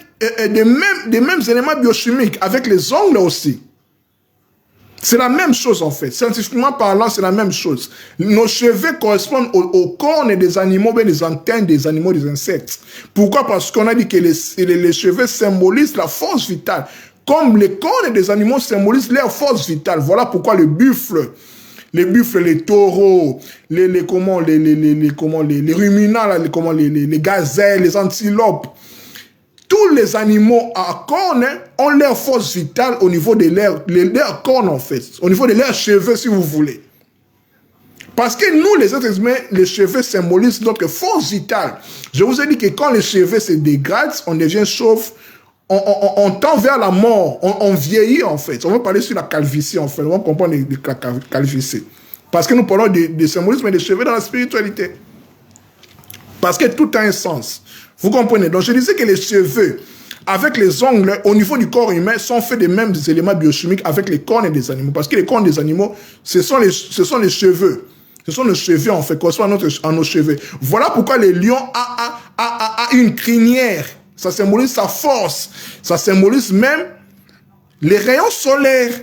des mêmes éléments biochimiques, avec les ongles aussi. C'est la même chose en fait. Scientifiquement parlant, c'est la même chose. Nos cheveux correspondent aux cornes des animaux, bien des antennes des animaux, des insectes. Pourquoi? Parce qu'on a dit que les cheveux symbolisent la force vitale. Comme les cornes des animaux symbolisent leur force vitale. Voilà pourquoi les buffles, les taureaux, les ruminants, les gazelles, les antilopes, tous les animaux à cornes ont leur force vitale au niveau de leurs cornes en fait, au niveau de leurs cheveux si vous voulez. Parce que nous, les êtres humains, les cheveux symbolisent notre force vitale. Je vous ai dit que quand les cheveux se dégradent, on devient chauve, on tend vers la mort, on vieillit en fait. On va parler sur la calvitie en fait, on va comprendre la calvitie. Parce que nous parlons du symbolisme des cheveux dans la spiritualité. Parce que tout a un sens. Vous comprenez? Donc je disais que les cheveux, avec les ongles, au niveau du corps humain, sont faits des mêmes éléments biochimiques avec les cornes des animaux. Parce que les cornes des animaux, ce sont les cheveux. Ce sont nos cheveux en fait, correspondent à nos cheveux. Voilà pourquoi le lion a une crinière. Ça symbolise sa force. Ça symbolise même les rayons solaires.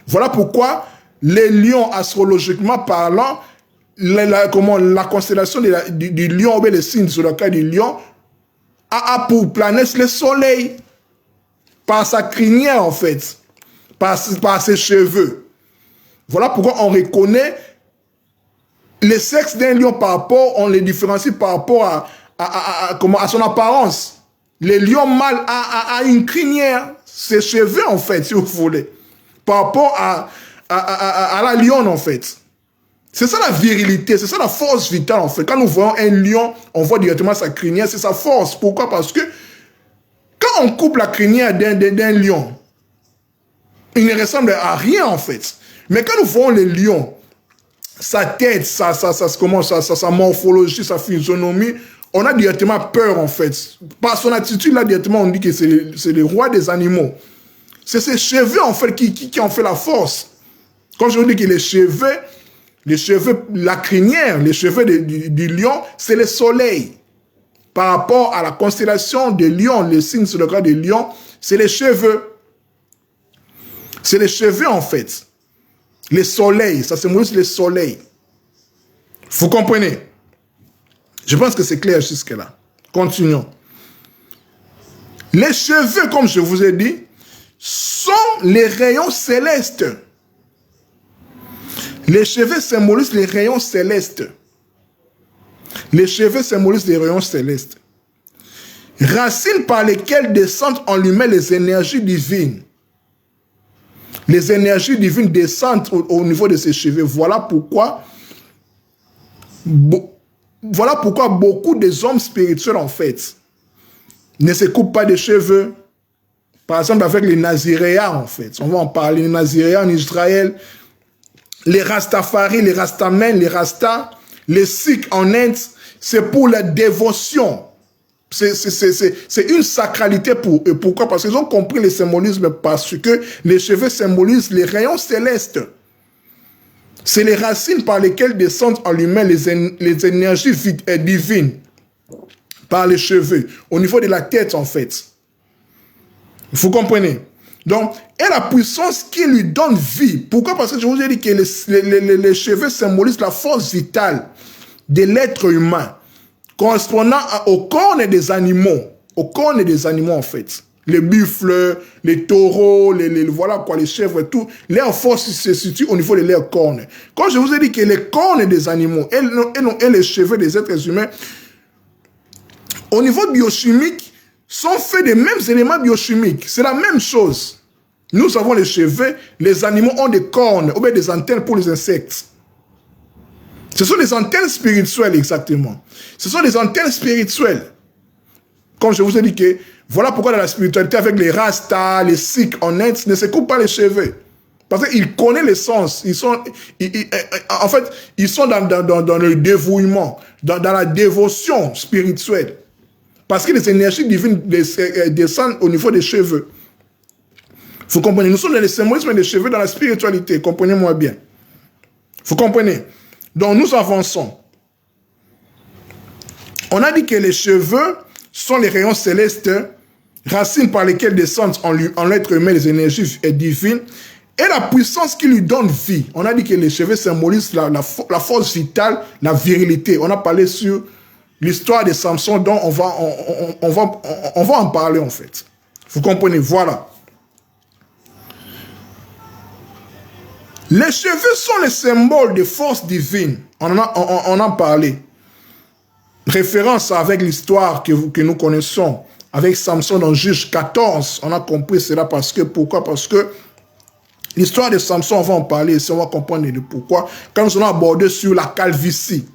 Voilà pourquoi les lions, astrologiquement parlant, la constellation du lion, ou bien le signe sur le cas du lion, a pour planète le soleil. Par sa crinière, en fait. Par ses cheveux. Voilà pourquoi on reconnaît le sexe d'un lion par rapport, on les différencie par rapport à son apparence. Le lion mâle a une crinière, ses cheveux en fait, si vous voulez, par rapport à la lionne en fait. C'est ça la virilité, c'est ça la force vitale en fait. Quand nous voyons un lion, on voit directement sa crinière, c'est sa force. Pourquoi? Parce que quand on coupe la crinière d'un lion, il ne ressemble à rien en fait. Mais quand nous voyons le lion, sa tête, sa morphologie, sa physionomie, on a directement peur, en fait. Par son attitude, là, directement, on dit que c'est le roi des animaux. C'est ses cheveux, en fait, qui en fait la force. Quand je vous dis que les cheveux, la crinière, les cheveux du lion, c'est le soleil. Par rapport à la constellation des lions, le signe sur le cas des lions, c'est les cheveux. C'est les cheveux, en fait. Les soleils, ça symbolise le soleil. Vous comprenez? Je pense que c'est clair jusque-là. Continuons. Les cheveux, comme je vous ai dit, sont les rayons célestes. Les cheveux symbolisent les rayons célestes. Les cheveux symbolisent les rayons célestes. Racines par lesquelles descendent en lui-même les énergies divines. Les énergies divines descendent au niveau de ses cheveux. Voilà pourquoi beaucoup des hommes spirituels, en fait, ne se coupent pas de cheveux. Par exemple, avec les Naziréens, en fait. On va en parler. Les Naziréens en Israël, les Rastafari, les Rastamen, les Rastas, les Sikhs en Inde, c'est pour la dévotion. C'est une sacralité pour eux. Pourquoi? Parce qu'ils ont compris le symbolisme, parce que les cheveux symbolisent les rayons célestes. C'est les racines par lesquelles descendent en lui-même les énergies divines. Par les cheveux. Au niveau de la tête, en fait. Vous comprenez? Donc, et la puissance qui lui donne vie. Pourquoi? Parce que je vous ai dit que les cheveux symbolisent la force vitale de l'être humain, correspondant aux cornes des animaux. Aux cornes des animaux, en fait. Les buffles, les taureaux, voilà quoi, les chèvres et tout. Leur force se situe au niveau de leurs cornes. Quand je vous ai dit que les cornes des animaux et les cheveux des êtres humains, au niveau biochimique, sont faits des mêmes éléments biochimiques. C'est la même chose. Nous avons les cheveux, les animaux ont des cornes, ou bien des antennes pour les insectes. Ce sont des antennes spirituelles, exactement. Ce sont des antennes spirituelles. Comme je vous ai dit que, voilà pourquoi dans la spiritualité, avec les Rastas, les Sikhs en Inde, ne se coupent pas les cheveux. Parce qu'ils connaissent l'essence. En fait, ils sont dans le dévouement, dans la dévotion spirituelle. Parce que les énergies divines descendent au niveau des cheveux. Vous comprenez? Nous sommes dans le symbolisme des cheveux dans la spiritualité. Comprenez-moi bien. Vous comprenez? Donc nous avançons. On a dit que les cheveux sont les rayons célestes, racines par lesquelles descendent en l'être humain les énergies divines et la puissance qui lui donne vie. On a dit que les cheveux symbolisent la force vitale, la virilité. On a parlé sur l'histoire de Samson, dont on va en parler, en fait. Vous comprenez? Voilà. Les cheveux sont les symboles de force divine. On en parlé. Référence avec l'histoire que nous connaissons, avec Samson dans Juge 14. On a compris cela parce que, pourquoi? Parce que l'histoire de Samson, on va en parler, et on va comprendre le pourquoi. Quand nous allons aborder sur la calvitie,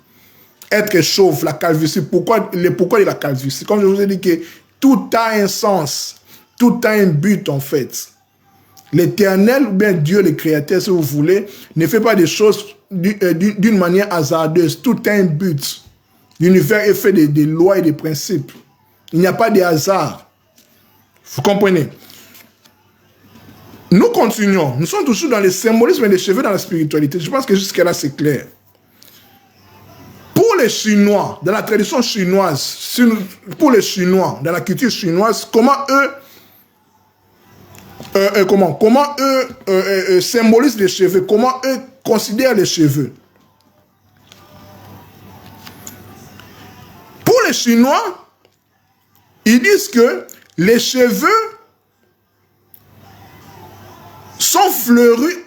être chauve, la calvitie, pourquoi de la calvitie? Comme je vous ai dit que tout a un sens, tout a un but, en fait. L'Éternel, ou bien Dieu, le Créateur, si vous voulez, ne fait pas des choses d'une manière hasardeuse. Tout a un but. L'univers est fait de lois et de principes. Il n'y a pas de hasard. Vous comprenez? Nous continuons. Nous sommes toujours dans le symbolisme des cheveux dans la spiritualité. Je pense que jusqu'à là, c'est clair. Pour les Chinois, dans la tradition chinoise, pour les Chinois, dans la culture chinoise, comment eux symbolisent les cheveux, comment eux considèrent les cheveux. Pour les Chinois, ils disent que les cheveux sont fleuris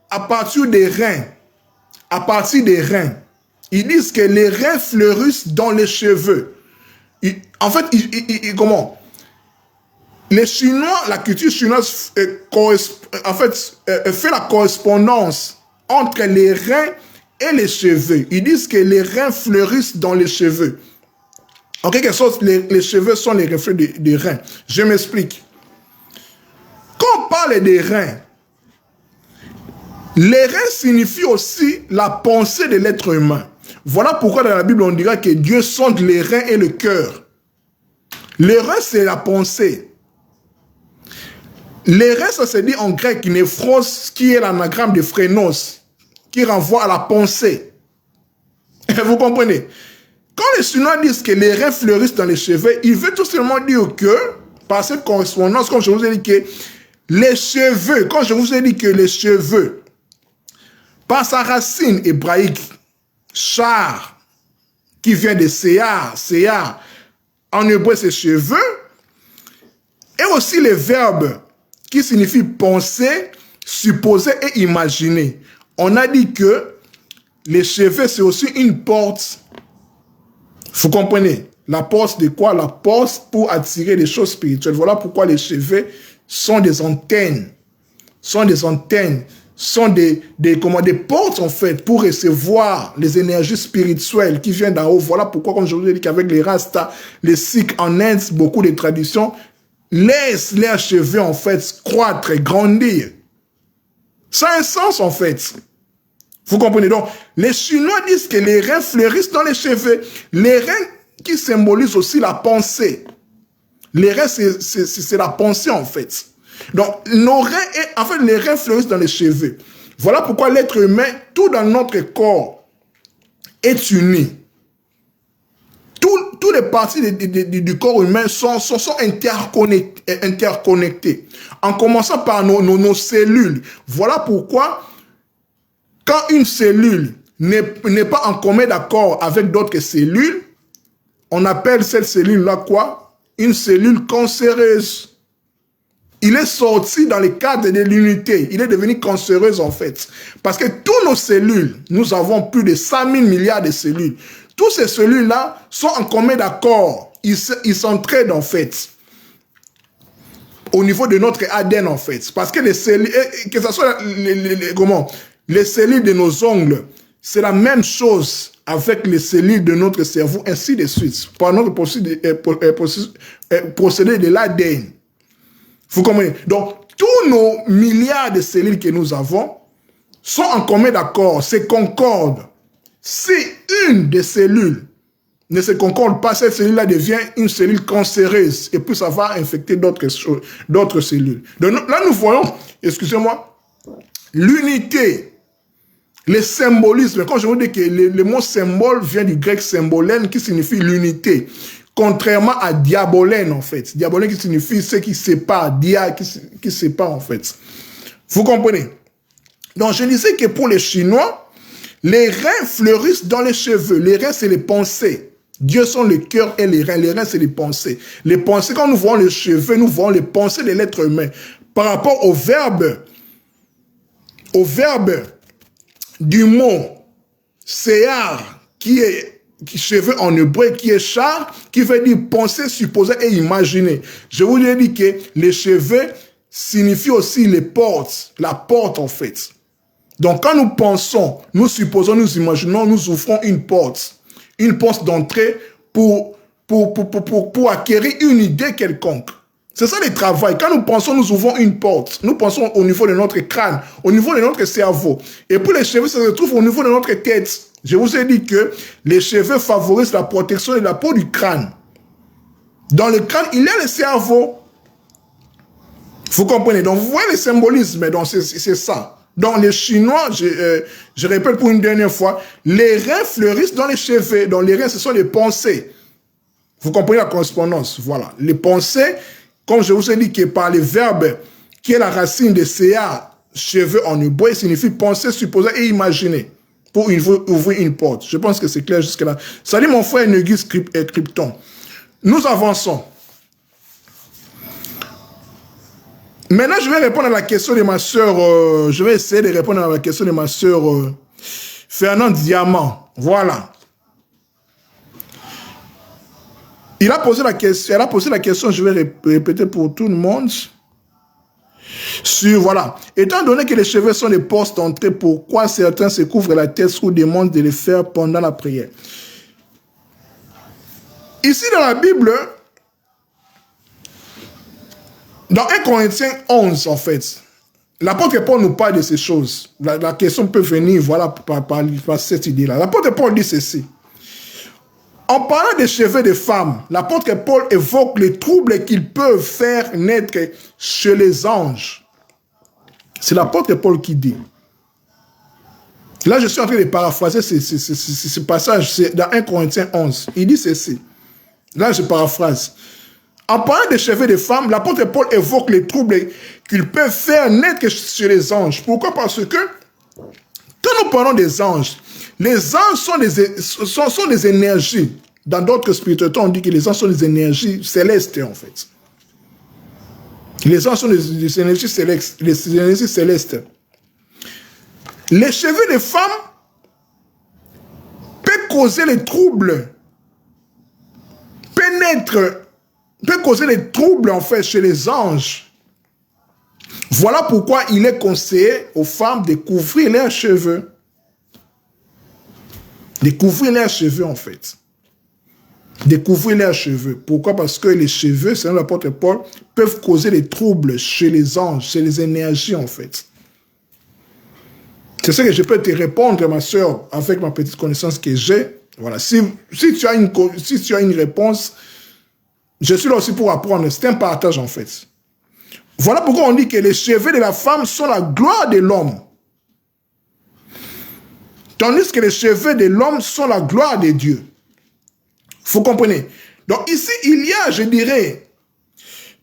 à partir des reins. À partir des reins. Ils disent que les reins fleurissent dans les cheveux. En fait, comment? Les Chinois, la culture chinoise fait la correspondance entre les reins et les cheveux. Ils disent que les reins fleurissent dans les cheveux. En quelque sorte, les cheveux sont les reflets des reins. Je m'explique. Quand on parle des reins, les reins signifient aussi la pensée de l'être humain. Voilà pourquoi dans la Bible, on dira que Dieu sonde les reins et le cœur. Les reins, c'est la pensée. Les reins, ça se dit en grec, néphros, qui est l'anagramme de phrénos, qui renvoie à la pensée. Vous comprenez? Quand les Chinois disent que les reins fleurissent dans les cheveux, ils veulent tout simplement dire que, par cette correspondance, comme je vous ai dit que les cheveux, quand je vous ai dit que les cheveux, par sa racine hébraïque, char, qui vient de Séar, en hébreu c'est cheveux, et aussi les verbes qui signifient penser, supposer et imaginer. On a dit que les cheveux c'est aussi une porte. Vous comprenez? La porte de quoi? La porte pour attirer les choses spirituelles. Voilà pourquoi les cheveux sont des antennes. Sont des portes en fait pour recevoir les énergies spirituelles qui viennent d'en haut. Voilà pourquoi, comme je vous ai dit qu'avec les Rastas, les Sikhs en Inde, beaucoup de traditions laissent leurs cheveux en fait croître et grandir. Ça a un sens en fait. Vous comprenez? Donc, les Chinois disent que les reins fleurissent dans les cheveux. Les reins qui symbolisent aussi la pensée. Les reins, c'est la pensée en fait. Donc, nos reins, les reins fleurissent dans les cheveux. Voilà pourquoi l'être humain, tout dans notre corps, est uni. Toutes les parties du corps humain sont interconnectées. En commençant par nos cellules. Voilà pourquoi, quand une cellule n'est pas en commun d'accord avec d'autres cellules, on appelle cette cellule-là quoi? Une cellule cancéreuse. Il est sorti dans le cadre de l'unité. Il est devenu cancéreuse en fait. Parce que toutes nos cellules, nous avons plus de 100 000 milliards de cellules. Toutes ces cellules-là sont en commun d'accord. Ils s'entraident en fait. Au niveau de notre ADN en fait. Parce que les cellules, que ce soit les cellules de nos ongles, c'est la même chose avec les cellules de notre cerveau, ainsi de suite. Par notre procédé de l'ADN. Vous comprenez? Donc, tous nos milliards de cellules que nous avons sont en commun d'accord, se concordent. Si une des cellules ne se concorde pas, cette cellule-là devient une cellule cancéreuse et puis ça va infecter d'autres cellules. Donc là, nous voyons, excusez-moi, l'unité, le symbolisme. Quand je vous dis que le mot symbole vient du grec symbolène qui signifie l'unité. Contrairement à diabolène, en fait. Diabolène qui signifie ce qui sépare, dia qui sépare, en fait. Vous comprenez? Donc, je disais que pour les Chinois, les reins fleurissent dans les cheveux. Les reins, c'est les pensées. Dieu sont le cœur et les reins. Les reins, c'est les pensées. Les pensées, quand nous voyons les cheveux, nous voyons les pensées de l'être humain. Par rapport au verbe du mot séar, qui est cheveux en hébreu, qui est char, qui veut dire penser, supposer et imaginer. Je vous ai dit que les cheveux signifient aussi les portes, la porte en fait. Donc quand nous pensons, nous supposons, nous imaginons, nous ouvrons une porte d'entrée pour acquérir une idée quelconque. C'est ça le travail. Quand nous pensons, nous ouvrons une porte. Nous pensons au niveau de notre crâne, au niveau de notre cerveau. Et puis les cheveux se retrouvent au niveau de notre tête. Je vous ai dit que les cheveux favorisent la protection de la peau du crâne. Dans le crâne, il y a le cerveau. Vous comprenez? Donc vous voyez le symbolisme. Donc c'est ça. Dans les Chinois, je répète pour une dernière fois, les reins fleurissent dans les cheveux. Donc les reins, ce sont les pensées. Vous comprenez la correspondance? Voilà. Les pensées, comme je vous ai dit que par le verbe qui est la racine de Séa, cheveux en hébreu, il signifie penser, supposer et imaginer pour ouvrir une porte. Je pense que c'est clair jusque-là. Salut mon frère Négus Krypton. Nous avançons. Maintenant, je vais répondre à la question de ma sœur. Je vais essayer de répondre à la question de ma sœur Fernande Diamant. Voilà. Elle a posé la question, je vais répéter pour tout le monde. Voilà. Étant donné que les cheveux sont des postes d'entrée, pourquoi certains se couvrent la tête ou demandent de le faire pendant la prière? Ici dans la Bible, dans 1 Corinthiens 11 en fait, l'apôtre Paul nous parle de ces choses. La question peut venir, voilà, par cette idée-là. L'apôtre Paul dit ceci. En parlant des cheveux des femmes, l'apôtre Paul évoque les troubles qu'ils peuvent faire naître chez les anges. C'est l'apôtre Paul qui dit. Là, je suis en train de paraphraser ce passage, c'est dans 1 Corinthiens 11. Il dit ceci. Là, je paraphrase. En parlant des cheveux des femmes, l'apôtre Paul évoque les troubles qu'ils peuvent faire naître chez les anges. Pourquoi? Parce que quand nous parlons des anges, les anges sont des énergies. Dans d'autres spiritualités, on dit que les anges sont des énergies célestes, en fait. Les anges sont des énergies célestes. Les énergies célestes. Les cheveux des femmes peuvent causer les troubles, peut causer les troubles, en fait, chez les anges. Voilà pourquoi il est conseillé aux femmes de couvrir leurs cheveux. De couvrir leurs cheveux, en fait. De couvrir leurs cheveux. Pourquoi? Parce que les cheveux, selon l'apôtre Paul, peuvent causer des troubles chez les anges, chez les énergies, en fait. C'est ce que je peux te répondre, ma soeur, avec ma petite connaissance que j'ai. Voilà. Si tu as une réponse, je suis là aussi pour apprendre. C'est un partage, en fait. Voilà pourquoi on dit que les cheveux de la femme sont la gloire de l'homme. Tandis que les cheveux de l'homme sont la gloire de Dieu. Vous comprenez? Donc ici, il y a, je dirais,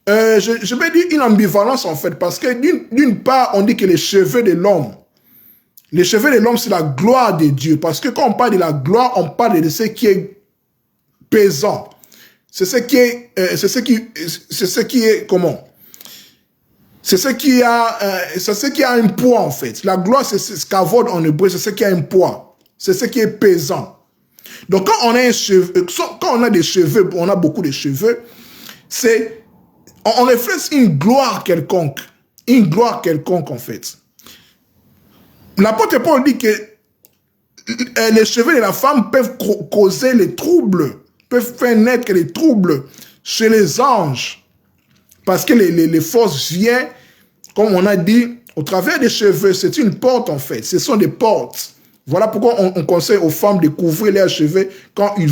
je vais dire une ambivalence, en fait. Parce que d'une part, on dit que les cheveux de l'homme, c'est la gloire de Dieu. Parce que quand on parle de la gloire, on parle de ce qui est pesant. C'est ce qui est comment? C'est ce qui a un poids, en fait. La gloire, c'est ce qu'avode en hébreu, c'est ce qui a un poids. C'est ce qui est pesant. Donc, quand on a des cheveux, on a beaucoup de cheveux, on reflète une gloire quelconque. Une gloire quelconque, en fait. L'apôtre Paul dit que les cheveux de la femme peuvent causer les troubles, peuvent faire naître les troubles chez les anges. Parce que les forces viennent, comme on a dit, au travers des cheveux. C'est une porte, en fait. Ce sont des portes. Voilà pourquoi on conseille aux femmes de couvrir leurs cheveux quand ils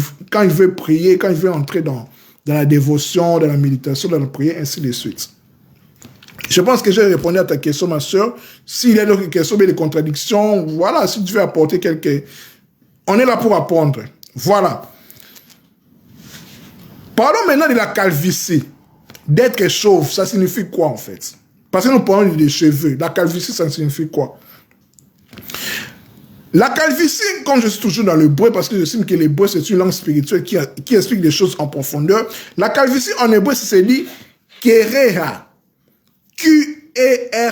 veulent prier, quand ils veulent entrer dans la dévotion, dans la méditation, dans la prière, ainsi de suite. Je pense que j'ai répondu à ta question, ma soeur. S'il y a d'autres questions, des contradictions, voilà, si tu veux apporter quelques... On est là pour apprendre. Voilà. Parlons maintenant de la calvitie. D'être chauve, ça signifie quoi, en fait? Parce que nous parlons des cheveux. La calvitie, ça signifie quoi? La calvitie, comme je suis toujours dans l'hébreu, parce que je sais que l'hébreu, c'est une langue spirituelle qui explique des choses en profondeur. La calvitie, en hébreu, ça se dit Kereha. Q-E-R-E-H-A.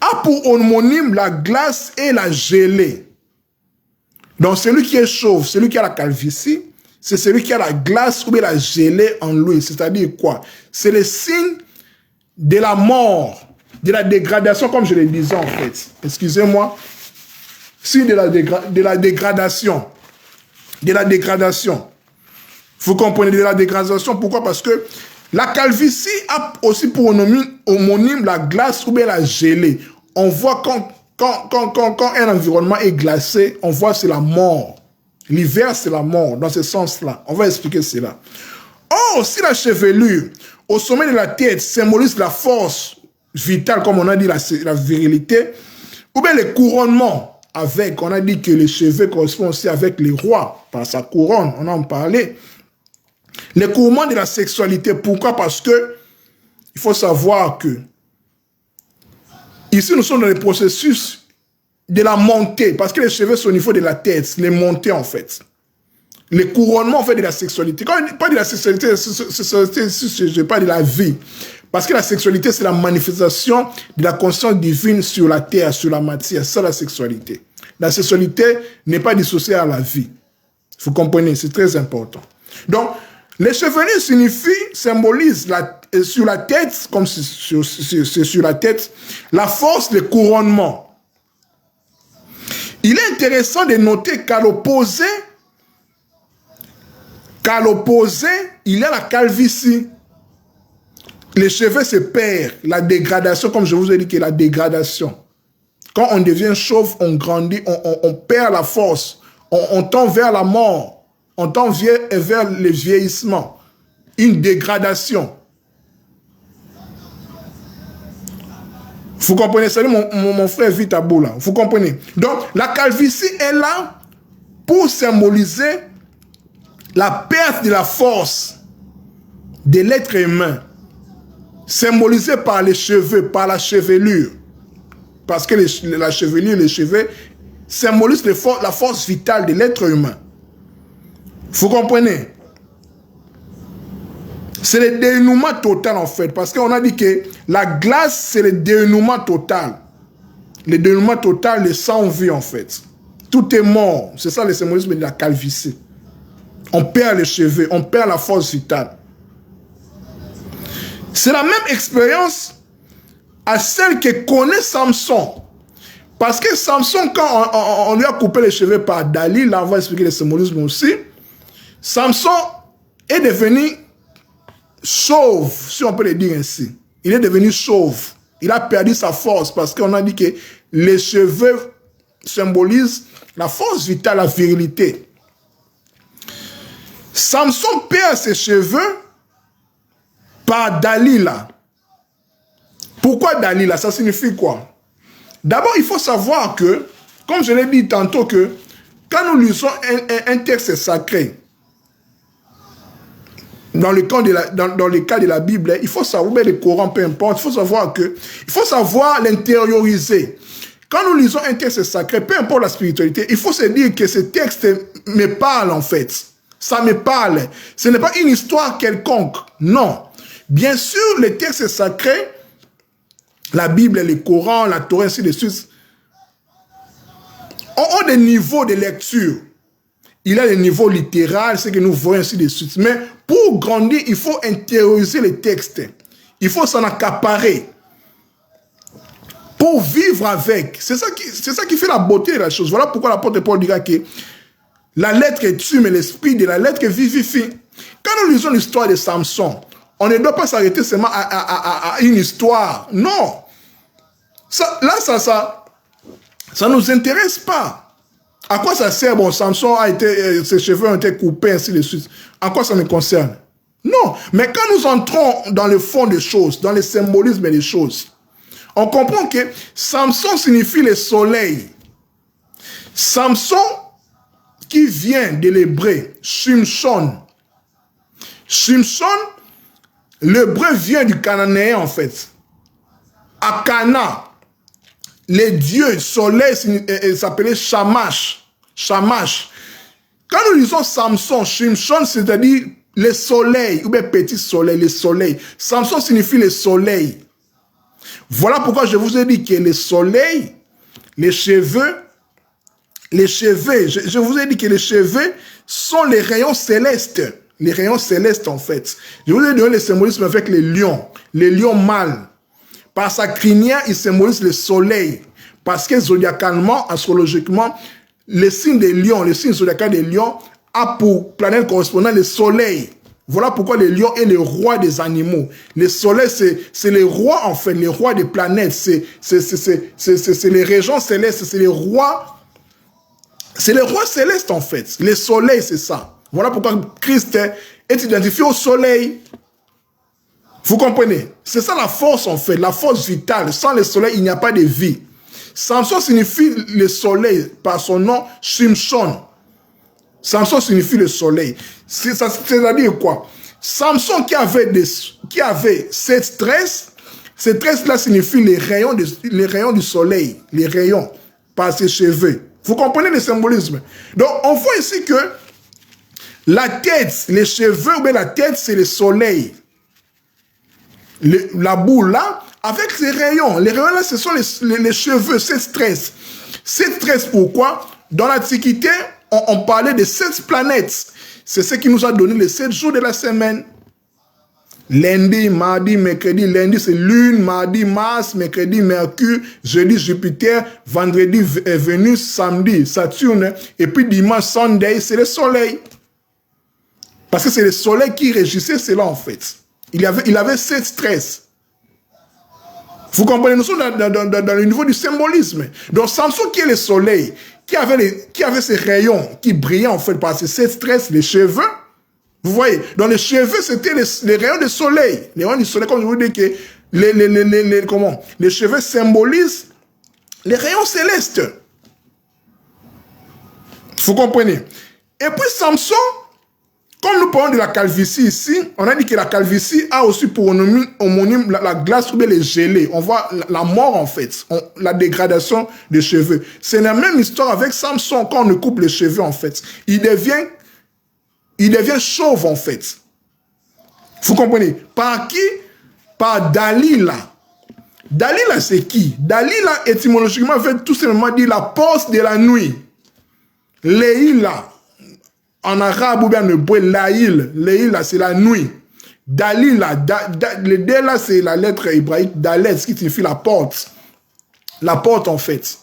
A pour homonyme la glace et la gelée. Donc, celui qui est chauve, celui qui a la calvitie, c'est celui qui a la glace ou bien la gelée en lui. C'est-à-dire quoi? C'est le signe de la mort, de la dégradation, comme je le disais en fait. Excusez-moi. Signe de la dégradation. De la dégradation. Vous comprenez, de la dégradation. Pourquoi? Parce que la calvitie a aussi pour homonyme la glace ou bien la gelée. On voit quand un environnement est glacé, on voit c'est la mort. L'hiver, c'est la mort, dans ce sens-là. On va expliquer cela. Or, si la chevelure au sommet de la tête symbolise la force vitale, comme on a dit, la virilité, ou bien les couronnements, on a dit que les cheveux correspondent aussi avec les rois, par sa couronne, on en parlait. Les couronnements de la sexualité, pourquoi? Parce que il faut savoir que ici, nous sommes dans le processus de la montée, parce que les cheveux sont au niveau de la tête, les montées en fait. Les couronnements en fait de la sexualité. Quand on parle de la sexualité, je parle de la vie. Parce que la sexualité, c'est la manifestation de la conscience divine sur la terre, sur la matière. C'est ça la sexualité. La sexualité n'est pas dissociée à la vie. Vous comprenez, c'est très important. Donc, les chevelures symbolisent sur la tête, comme c'est sur la tête, la force des couronnements. Il est intéressant de noter qu'à l'opposé, il y a la calvitie. les cheveux se perdent. La dégradation, comme je vous ai dit, que la dégradation. Quand on devient chauve, on grandit, on perd la force. On tend vers la mort. On tend vers le vieillissement. Une dégradation. Vous comprenez? Salut mon frère Vitabou là. Vous comprenez? Donc, la calvitie est là pour symboliser la perte de la force de l'être humain. Symbolisée par les cheveux, par la chevelure. Parce que la chevelure, les cheveux symbolisent la force vitale de l'être humain. Vous comprenez? C'est le dénouement total en fait. Parce qu'on a dit que la glace, c'est le dénouement total. Le dénouement total, le sans-vie en fait. Tout est mort. C'est ça le symbolisme de la calvitie. On perd les cheveux, on perd la force vitale. C'est la même expérience à celle que connaît Samson. Parce que Samson, quand on lui a coupé les cheveux par Dalila, là on va expliquer le symbolisme aussi, Samson est devenu chauve, si on peut le dire ainsi. Il est devenu chauve. Il a perdu sa force parce qu'on a dit que les cheveux symbolisent la force vitale, la virilité. Samson perd ses cheveux par Dalila. Pourquoi Dalila? Ça signifie quoi? D'abord, il faut savoir que, comme je l'ai dit tantôt, que quand nous lisons un texte sacré, dans le cas de la Bible, il faut savoir, le Coran, peu importe, il faut savoir l'intérioriser. Quand nous lisons un texte sacré, peu importe la spiritualité, il faut se dire que ce texte me parle en fait. Ça me parle. Ce n'est pas une histoire quelconque. Non. Bien sûr, les textes sacrés, la Bible, le Coran, la Torah, ainsi de suite, ont des niveaux de lecture. Il y a des niveaux littéraux, ce que nous voyons ainsi de suite. Mais pour grandir, il faut intérioriser les textes. Il faut s'en accaparer. Pour vivre avec. C'est ça qui fait la beauté de la chose. Voilà pourquoi l'apôtre Paul dira que la lettre tue, mais l'esprit de la lettre vivifie. Quand nous lisons l'histoire de Samson, on ne doit pas s'arrêter seulement à une histoire. Non. Ça ne nous intéresse pas. À quoi ça sert? Bon, Samson ses cheveux ont été coupés, ainsi de suite. À quoi ça me concerne? Non. Mais quand nous entrons dans le fond des choses, dans le symbolisme des choses, on comprend que Samson signifie le soleil. Samson, qui vient de l'hébreu, Shimshon. Shimshon, l'hébreu vient du cananéen en fait. À Cana, les dieux soleil s'appelait Shamash. Shamash. Quand nous lisons Samson, Shimshon, c'est-à-dire le soleil, ou bien petit soleil, le soleil. Samson signifie le soleil. Voilà pourquoi je vous ai dit que le soleil, les cheveux, je vous ai dit que les cheveux sont les rayons célestes. Les rayons célestes en fait. Je vous ai donné le symbolisme avec les lions mâles. Par sa crinière, il symbolise le soleil. Parce que zodiacalement, astrologiquement, le signe des lions, le signe zodiacal des lions a pour planète correspondant le soleil. Voilà pourquoi le lion est le roi des animaux. Le soleil, c'est le roi en fait, le roi des planètes. C'est les régions célestes, c'est le roi. C'est le roi céleste en fait. Le soleil, c'est ça. Voilà pourquoi Christ est identifié au soleil. Vous comprenez? C'est ça la force en fait, la force vitale. Sans le soleil, il n'y a pas de vie. Samson signifie le soleil par son nom Shimshon. Samson signifie le soleil. C'est-à-dire quoi? Samson qui avait cette tresse, ces tresses-là signifient les rayons du soleil, les rayons par ses cheveux. Vous comprenez le symbolisme? Donc, on voit ici que la tête, les cheveux, ou bien la tête, c'est le soleil. La boule là, avec ces rayons. Les rayons là, ce sont les cheveux, cette tresse. Cette tresse, pourquoi? Dans l'Antiquité, on parlait de 7 planètes. C'est ce qui nous a donné les 7 jours de la semaine. Lundi, mardi, mercredi. Lundi, c'est Lune, mardi, Mars, mercredi, Mercure, jeudi, Jupiter, vendredi, Vénus, samedi, Saturne. Et puis dimanche, Sunday, c'est le soleil. Parce que c'est le soleil qui régissait cela en fait. Il avait 7 stress. Vous comprenez, nous sommes dans le niveau du symbolisme. Donc Samson qui est le soleil, qui avait ces rayons qui brillaient en fait par ces 7 stress, les cheveux. Vous voyez, dans les cheveux, c'était les rayons du soleil. Les rayons du soleil, comme je vous dis que les cheveux symbolisent les rayons célestes. Vous comprenez? Et puis Samson, comme nous parlons de la calvitie ici, on a dit que la calvitie a aussi pour homonyme la glace ou bien les gelées. On voit la mort en fait, la dégradation des cheveux. C'est la même histoire avec Samson quand on coupe les cheveux en fait. Il devient chauve en fait. Vous comprenez? Par qui? Par Dalila. Dalila c'est qui? Dalila étymologiquement veut tout simplement dire la porte de la nuit. Leïla. En arabe ou bien en hébreu, Laïl. Leïla c'est la nuit. Dalila. Le D là c'est la lettre hébraïque Dalet, ce qui signifie la porte. La porte en fait.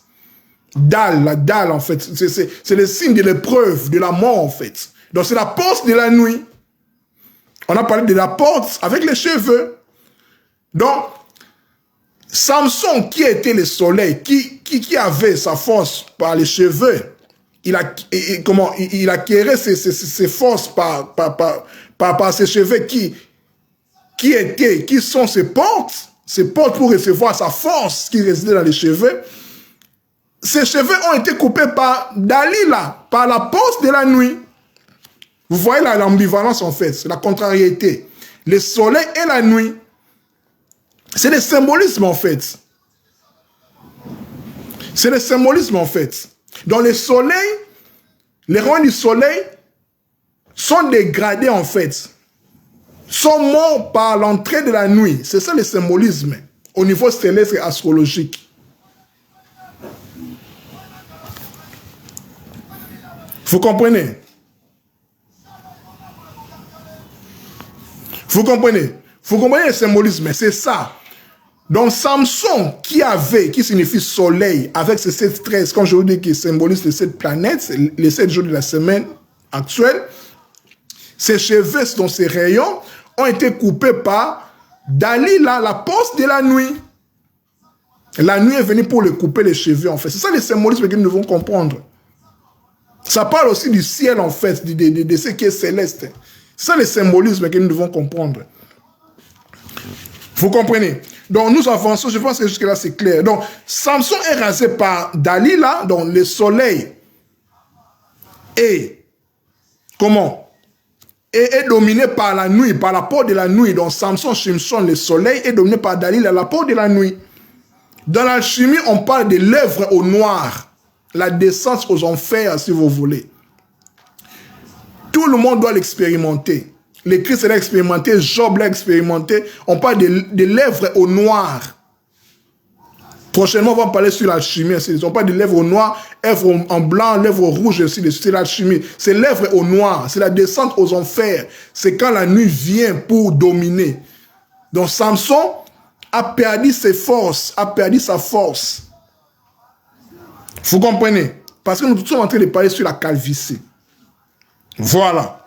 La dalle en fait. C'est le signe de l'épreuve, de la mort en fait. Donc c'est la porte de la nuit. On a parlé de la porte avec les cheveux. Donc, Samson qui était le soleil, qui avait sa force par les cheveux, il acquérait ses forces par ses cheveux qui sont ses portes pour recevoir sa force qui résidait dans les cheveux. Ces cheveux ont été coupés par Dalila, par la porte de la nuit. Vous voyez l'ambivalence en fait, la contrariété. Le soleil et la nuit. C'est le symbolisme en fait. C'est le symbolisme en fait. Dans le soleil, les rayons du soleil sont dégradés en fait. Sont morts par l'entrée de la nuit. C'est ça le symbolisme au niveau céleste et astrologique. Vous comprenez? Vous comprenez? Vous comprenez le symbolisme? C'est ça. Donc Samson, qui signifie soleil, avec ces 7 stress, comme je vous dis, qui symbolise les 7 planètes, les 7 jours de la semaine actuelle, ses cheveux, dont ses rayons, ont été coupés par Dalila, la porte de la nuit. La nuit est venue pour le couper les cheveux, en fait. C'est ça le symbolisme que nous devons comprendre. Ça parle aussi du ciel, en fait, de ce qui est céleste. C'est ça le symbolisme que nous devons comprendre. Vous comprenez? Donc, nous avançons. Je pense que jusque-là, c'est clair. Donc, Samson est rasé par Dalila, donc le soleil est dominé par la nuit, par la porte de la nuit. Donc, Samson, Shimshon, le soleil est dominé par Dalila, la porte de la nuit. Dans l'alchimie, on parle de l'œuvre au noir, la descente aux enfers, si vous voulez. Tout le monde doit l'expérimenter. Le Christ l'a expérimenté, Job l'a expérimenté. On parle de l'œuvre au noir. Prochainement, on va parler sur l'alchimie. On parle de l'œuvre au noir, œuvre en blanc, l'œuvre au rouge aussi. C'est l'alchimie. C'est l'œuvre au noir. C'est la descente aux enfers. C'est quand la nuit vient pour dominer. Donc Samson a perdu ses forces, a perdu sa force. Vous comprenez? Parce que nous sommes en train de parler sur la calvitie. Voilà.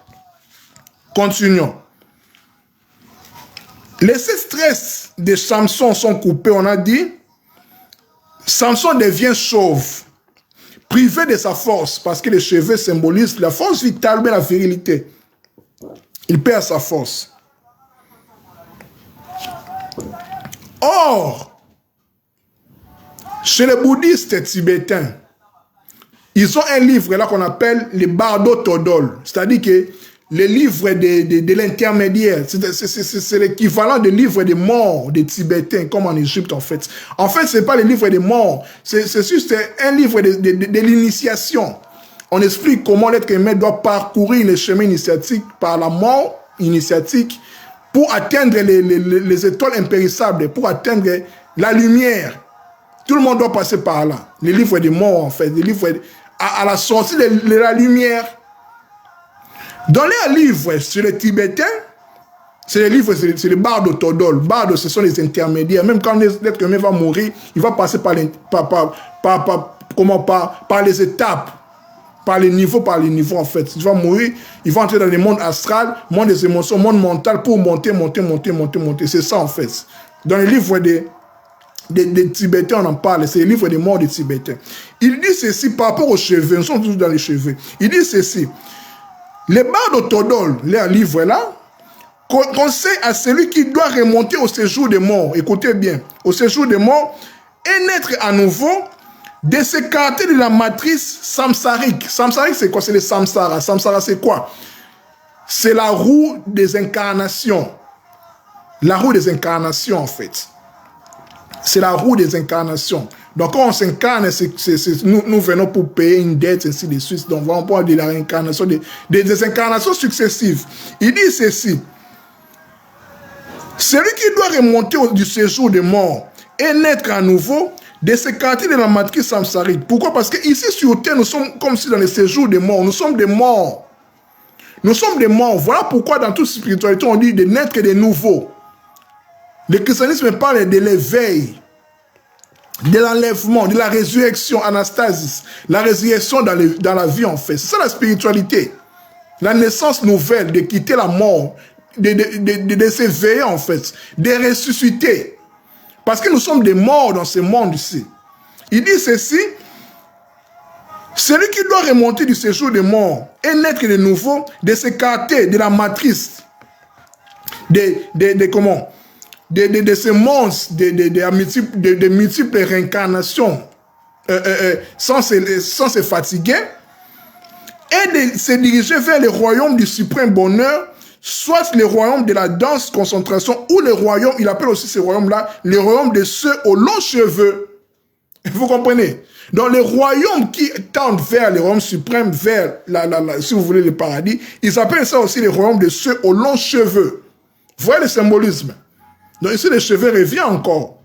Continuons. Les 7 stress de Samson sont coupés, on a dit. Samson devient chauve, privé de sa force, parce que les cheveux symbolisent la force vitale, mais la virilité. Il perd sa force. Or, chez les bouddhistes tibétains, ils ont un livre là qu'on appelle les Bardo Todol, c'est-à-dire que les livres de l'intermédiaire, c'est l'équivalent des livres des morts des Tibétains, comme en Égypte en fait. En fait, ce n'est pas les livres des morts, c'est juste un livre de l'initiation. On explique comment l'être humain doit parcourir les chemins initiatiques par la mort initiatique pour atteindre les étoiles impérissables, pour atteindre la lumière. Tout le monde doit passer par là. Les livres des morts en fait, les livres à la sortie de la lumière. Dans les livres sur les Tibétains, c'est les livres, c'est les bardo Todol. Bardo, ce sont les intermédiaires. Même quand l'être humain va mourir, il va passer par les étapes. par les niveaux, en fait. Tu vas mourir, il va entrer dans le monde astral, monde des émotions, monde mental, pour monter. C'est ça, en fait. Dans les livres des Tibétains, on en parle, c'est les livres des morts des Tibétains. Il dit ceci par rapport aux cheveux, nous sommes tous dans les cheveux. Il dit ceci, les bardes Todol, leur livre là, conseille à celui qui doit remonter au séjour des morts, écoutez bien, au séjour des morts, et naître à nouveau, de s'écarter de la matrice samsarique. Samsarique, c'est quoi? C'est le samsara. Samsara, c'est quoi? C'est la roue des incarnations. La roue des incarnations, en fait. C'est la roue des incarnations. Donc, quand on s'incarne, nous venons pour payer une dette, ainsi de suite. Donc, on parle de la réincarnation, des incarnations successives. Il dit ceci. Celui qui doit remonter du séjour des morts et naître à nouveau, de s'écarter de la matrice samsarique. Pourquoi? Parce que ici sur terre, nous sommes comme si dans le séjour des morts. Nous sommes des morts. Nous sommes des morts. Voilà pourquoi dans toute spiritualité, on dit de naître de nouveau. Le christianisme parle de l'éveil, de l'enlèvement, de la résurrection, anastasis. La résurrection dans la vie, en fait. C'est ça la spiritualité. La naissance nouvelle, de quitter la mort, de s'éveiller, en fait, de ressusciter. Parce que nous sommes des morts dans ce monde ici. Il dit ceci, celui qui doit remonter du séjour des morts et naître de nouveau, de s'écarter de la matrice, de ces monstres, de multiples réincarnations, sans se fatiguer, et de se diriger vers le royaume du suprême bonheur, soit le royaume de la dense concentration, ou le royaume, il appelle aussi ce royaume-là, le royaume de ceux aux longs cheveux. Vous comprenez? Dans les royaumes qui tendent vers le royaume suprême, vers, si vous voulez, le paradis, ils appellent ça aussi le royaume de ceux aux longs cheveux. Vous voyez le symbolisme? Donc ici, les cheveux reviennent encore.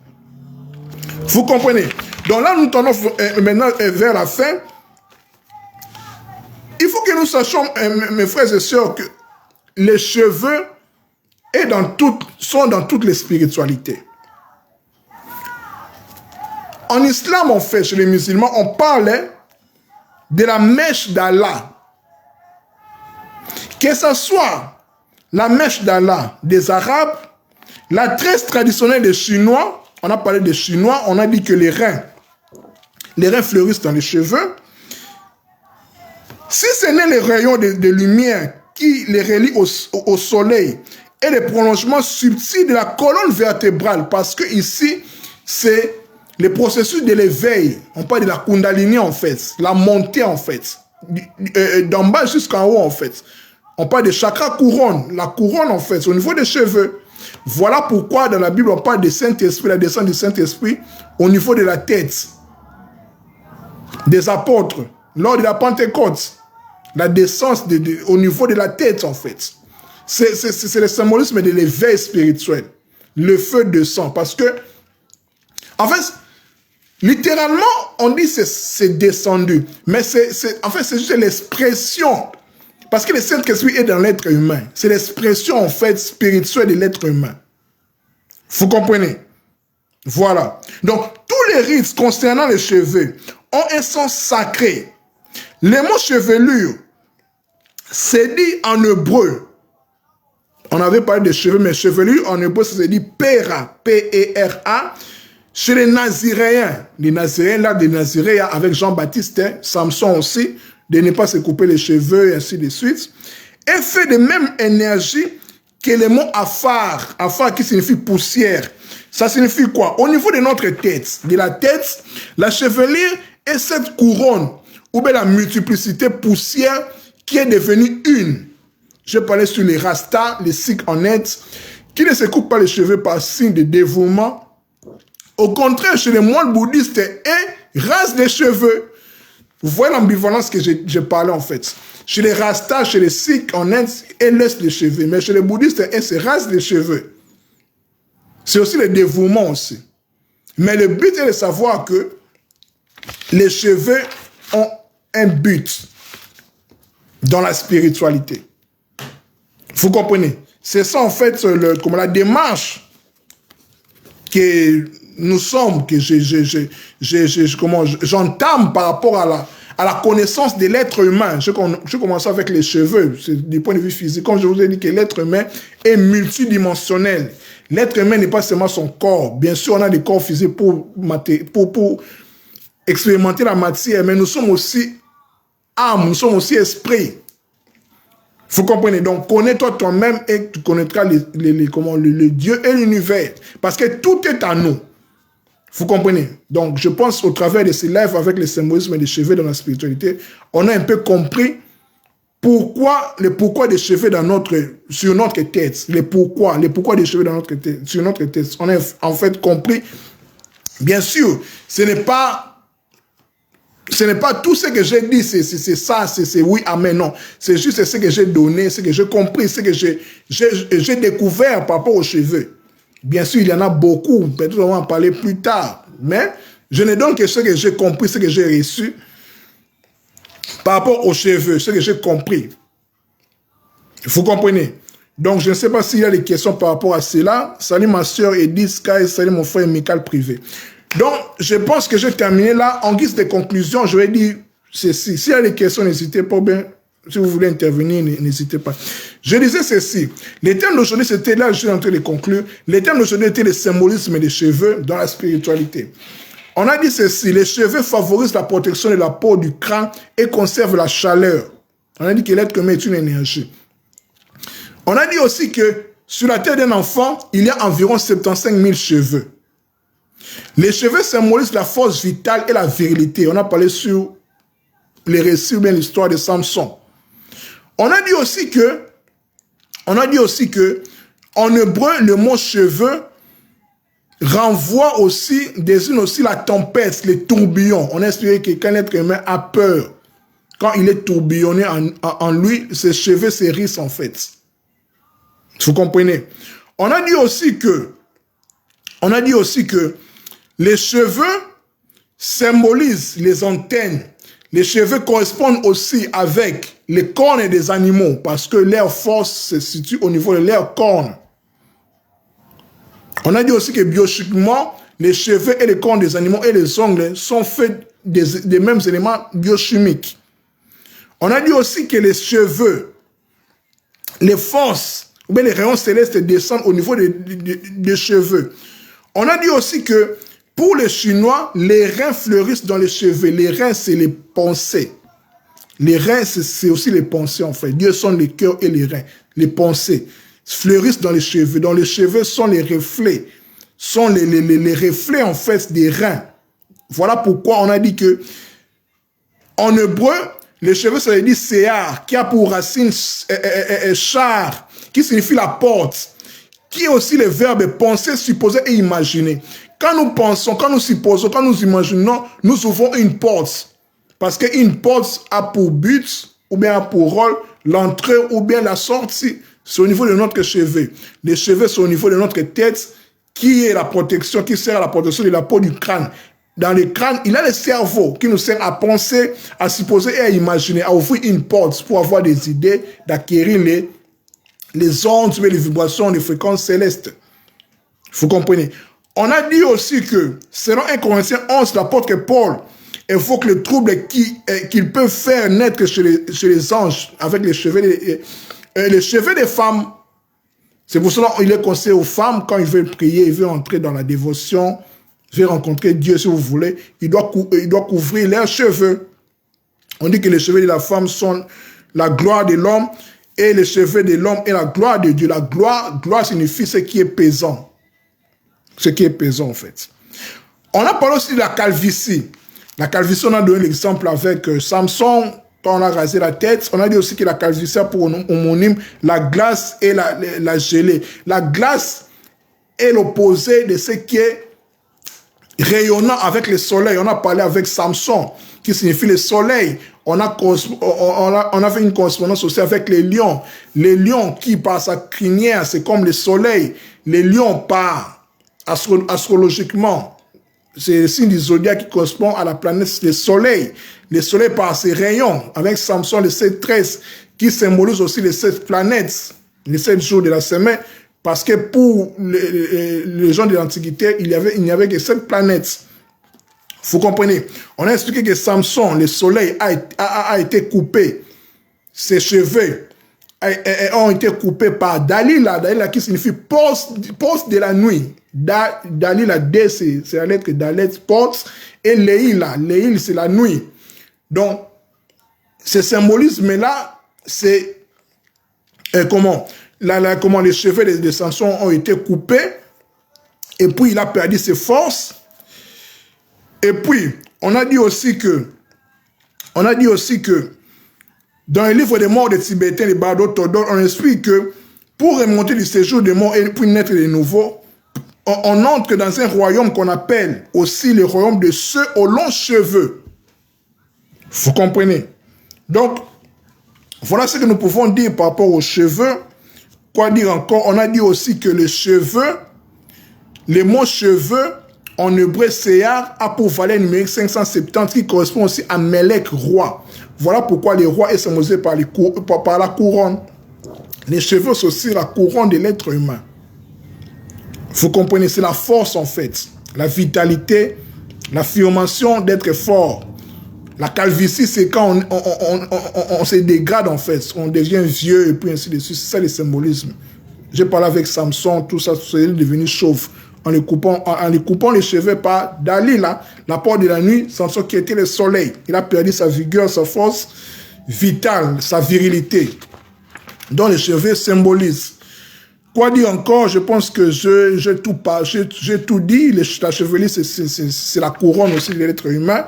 Vous comprenez? Donc là, nous tendons maintenant vers la fin. Il faut que nous sachions, mes frères et sœurs, que les cheveux sont dans toutes les spiritualités. En islam, en fait, chez les musulmans, on parle de la mèche d'Allah. Que ce soit la mèche d'Allah des Arabes, la tresse traditionnelle des Chinois, on a parlé des Chinois, on a dit que les reins fleurissent dans les cheveux. Si ce n'est les rayons de lumière qui les relient au soleil et les prolongements subtils de la colonne vertébrale, parce que ici, c'est le processus de l'éveil. On parle de la kundalini, en fait, la montée, en fait, d'en bas jusqu'en haut, en fait. On parle de chakra couronne, la couronne, en fait, au niveau des cheveux. Voilà pourquoi, dans la Bible, on parle du Saint-Esprit, la descente du Saint-Esprit, au niveau de la tête des apôtres, lors de la Pentecôte. La descente au niveau de la tête, en fait. C'est le symbolisme de l'éveil spirituel. Le feu de sang. Parce que, en fait, littéralement, on dit que c'est descendu. Mais en fait, c'est juste l'expression. Parce que le Saint-Esprit est dans l'être humain. C'est l'expression, en fait, spirituelle de l'être humain. Vous comprenez? Voilà. Donc, tous les rites concernant les cheveux ont un sens sacré. Le mot chevelure, c'est dit en hébreu. On avait parlé de cheveux, mais chevelure en hébreu, c'est dit Pera, P-E-R-A. Chez les Naziréens, là, des Naziréens avec Jean-Baptiste, hein, Samson aussi, de ne pas se couper les cheveux et ainsi de suite, est fait de même énergie que le mot Afar. Afar qui signifie poussière. Ça signifie quoi? Au niveau de notre tête, la chevelure est cette couronne ou bien la multiplicité poussière qui est devenue une. Je parlais sur les rastas, les sikhs en Inde, qui ne se coupent pas les cheveux par signe de dévouement. Au contraire, chez les moines bouddhistes, ils rasent les cheveux. Vous voyez l'ambivalence que je parlais en fait. Chez les rastas, chez les sikhs en Inde, ils laissent les cheveux. Mais chez les bouddhistes, ils se rasent les cheveux. C'est aussi le dévouement aussi. Mais le but est de savoir que les cheveux ont un but dans la spiritualité. Vous comprenez? C'est ça en fait comme la démarche que nous sommes, que j'entame par rapport à à la connaissance de l'être humain. Je commence avec les cheveux, du point de vue physique. Comme je vous ai dit que l'être humain est multidimensionnel. L'être humain n'est pas seulement son corps. Bien sûr, on a des corps physiques pour expérimenter la matière, mais nous sommes aussi âme, nous sommes aussi esprit. Vous comprenez? Donc, connais-toi toi-même et tu connaîtras le Dieu et l'univers. Parce que tout est en nous. Vous comprenez? Donc, je pense au travers de ces lives avec le symbolisme des cheveux dans la spiritualité, on a un peu compris le pourquoi des cheveux sur notre tête. Le pourquoi des cheveux sur notre tête. On a en fait compris. Bien sûr, ce n'est pas tout ce que j'ai dit, c'est ça, c'est oui, amen, non. C'est juste ce que j'ai donné, ce que j'ai compris, ce que j'ai découvert par rapport aux cheveux. Bien sûr, il y en a beaucoup, peut-être on va en parler plus tard. Mais je ne donne que ce que j'ai compris, ce que j'ai reçu par rapport aux cheveux, ce que j'ai compris. Vous comprenez? Donc, je ne sais pas s'il y a des questions par rapport à cela. Salut ma soeur Edith Sky, salut mon frère Michael Privé. Donc, je pense que j'ai terminé là. En guise de conclusion, je vais dire ceci. S'il y a des questions, n'hésitez pas. Bien, si vous voulez intervenir, n'hésitez pas. Je disais ceci. Les thèmes d'aujourd'hui, c'était là, je suis en train de conclure. Les thèmes d'aujourd'hui étaient le symbolisme des cheveux dans la spiritualité. On a dit ceci. Les cheveux favorisent la protection de la peau du crâne et conservent la chaleur. On a dit que l'être humain est une énergie. On a dit aussi que sur la tête d'un enfant, il y a environ 75 000 cheveux. Les cheveux symbolisent la force vitale et la virilité. On a parlé sur les récits ou bien l'histoire de Samson. On a dit aussi que, en hébreu, le mot cheveux désigne aussi la tempête, les tourbillons. On a expliqué que quand l'être humain a peur, quand il est tourbillonné en lui, ses cheveux s'hérissent en fait. Vous comprenez? On a dit aussi que les cheveux symbolisent les antennes. Les cheveux correspondent aussi avec les cornes des animaux parce que leur force se situe au niveau de leurs cornes. On a dit aussi que biochimiquement, les cheveux et les cornes des animaux et les ongles sont faits des mêmes éléments biochimiques. On a dit aussi que les cheveux, les forces ou bien les rayons célestes descendent au niveau des cheveux. On a dit aussi que pour les Chinois, les reins fleurissent dans les cheveux. Les reins, c'est les pensées. Les reins, c'est aussi les pensées, en fait. Dieu sont les cœurs et les reins. Les pensées fleurissent dans les cheveux. Dans les cheveux sont les reflets. Sont les reflets, en fait, des reins. Voilà pourquoi on a dit que, en hébreu, les cheveux, ça veut dire séar, qui a pour racine char, qui signifie la porte, qui est aussi le verbe penser, supposer et imaginer. Quand nous pensons, quand nous supposons, quand nous imaginons, nous ouvrons une porte. Parce qu'une porte a pour but, ou bien a pour rôle, l'entrée ou bien la sortie. C'est au niveau de notre cheveu. Les cheveux sont au niveau de notre tête, qui est la protection, qui sert à la protection de la peau du crâne. Dans le crâne, il y a le cerveau qui nous sert à penser, à supposer et à imaginer, à ouvrir une porte pour avoir des idées, d'acquérir les ondes, les vibrations, les fréquences célestes. Vous comprenez? On a dit aussi que, selon 1 Corinthiens 11, l'apôtre Paul évoque le trouble qu'il peut faire naître chez les anges avec les cheveux des femmes. C'est pour cela qu'il est conseillé aux femmes, quand ils veulent prier, ils veulent entrer dans la dévotion, ils veulent rencontrer Dieu si vous voulez, ils doivent couvrir leurs cheveux. On dit que les cheveux de la femme sont la gloire de l'homme et les cheveux de l'homme est la gloire de Dieu. La gloire signifie ce qui est pesant. Ce qui est pesant, en fait. On a parlé aussi de la calvitie. La calvitie, on a donné l'exemple avec Samson, quand on a rasé la tête. On a dit aussi que la calvitie a pour homonyme la glace et la gelée. La glace est l'opposé de ce qui est rayonnant avec le soleil. On a parlé avec Samson, qui signifie le soleil. On a fait une correspondance aussi avec les lions. Les lions qui, par sa crinière, c'est comme le soleil. Les lions, par astrologiquement, c'est le signe du zodiaque qui correspond à la planète, le soleil. Le soleil par ses rayons, avec Samson, le 7-13, qui symbolise aussi les 7 planètes, les 7 jours de la semaine, parce que pour les gens de l'Antiquité, il n'y avait que 7 planètes. Vous comprenez? On a expliqué que Samson, le soleil a été coupé. Ses cheveux ont été coupés par Dalila. Dalila qui signifie poste de la nuit. Dalila, D, c'est la lettre Dalet, poste. Et Leïla, c'est la nuit. Donc, ce symbolisme-là, c'est comment les cheveux de Samson ont été coupés. Et puis, il a perdu ses forces. Et puis, on a dit aussi que dans le livre des morts des Tibétains, les Bardo Todor, on explique que pour remonter du séjour des morts et puis naître de nouveau, on entre dans un royaume qu'on appelle aussi le royaume de ceux aux longs cheveux. Vous comprenez? Donc, voilà ce que nous pouvons dire par rapport aux cheveux. Quoi dire encore? On a dit aussi que les cheveux, les mots cheveux, en hébreu, Seyar a pour valeur numérique 570 qui correspond aussi à Melech, roi. Voilà pourquoi le roi est symbolisé par la couronne. Les cheveux, c'est aussi la couronne de l'être humain. Vous comprenez, c'est la force en fait. La vitalité, l'affirmation d'être fort. La calvitie, c'est quand on se dégrade en fait. On devient vieux et puis ainsi de suite. C'est ça le symbolisme. J'ai parlé avec Samson, tout ça, c'est devenu chauve. En lui coupant les cheveux par Dalila, la porte de la nuit, Samson qui était le soleil. Il a perdu sa vigueur, sa force vitale, sa virilité. Donc les cheveux symbolisent. Quoi dire encore? Je pense que j'ai tout dit. La chevelure, c'est la couronne aussi de l'être humain.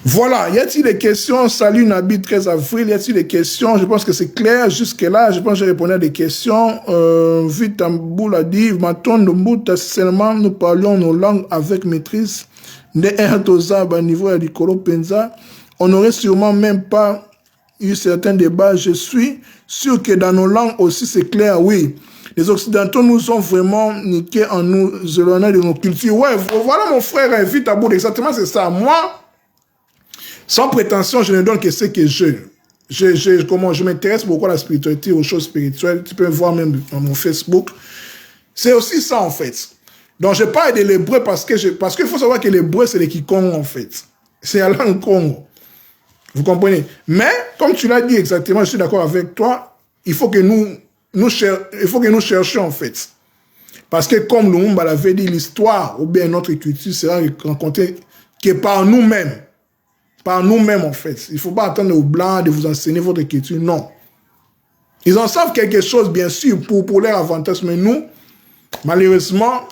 Voilà, y a-t-il des questions? Salut Nabi, 13 avril, y a-t-il des questions? Je pense que c'est clair jusque-là. Je pense que j'ai répondu à des questions. Vitamboul a dit, Maton Nombuta, seulement nous parlons nos langues avec maîtrise. De Ertoza, à niveau du Kolo Penza, on n'aurait sûrement même pas eu certains débats. Je suis sûr que dans nos langues aussi, c'est clair, oui. Les Occidentaux nous ont vraiment niqué en nous éloignant de nos cultures. Ouais, voilà mon frère Vitamboul, exactement c'est ça. Moi, sans prétention, je ne donne que ce que je m'intéresse beaucoup à la spiritualité, aux choses spirituelles. Tu peux voir même dans mon Facebook. C'est aussi ça, en fait. Donc, je parle de l'hébreu parce qu'il faut savoir que l'hébreu, c'est le Kikongo, en fait. C'est la langue Congo. Vous comprenez? Mais, comme tu l'as dit exactement, je suis d'accord avec toi, il faut que nous cherchions, en fait. Parce que, comme Lumumba l'avait dit, l'histoire, ou bien notre culture, sera racontée que par nous-mêmes. Par nous-mêmes, en fait. Il ne faut pas attendre aux Blancs de vous enseigner votre écriture, non. Ils en savent quelque chose, bien sûr, pour leur avantage, mais nous, malheureusement,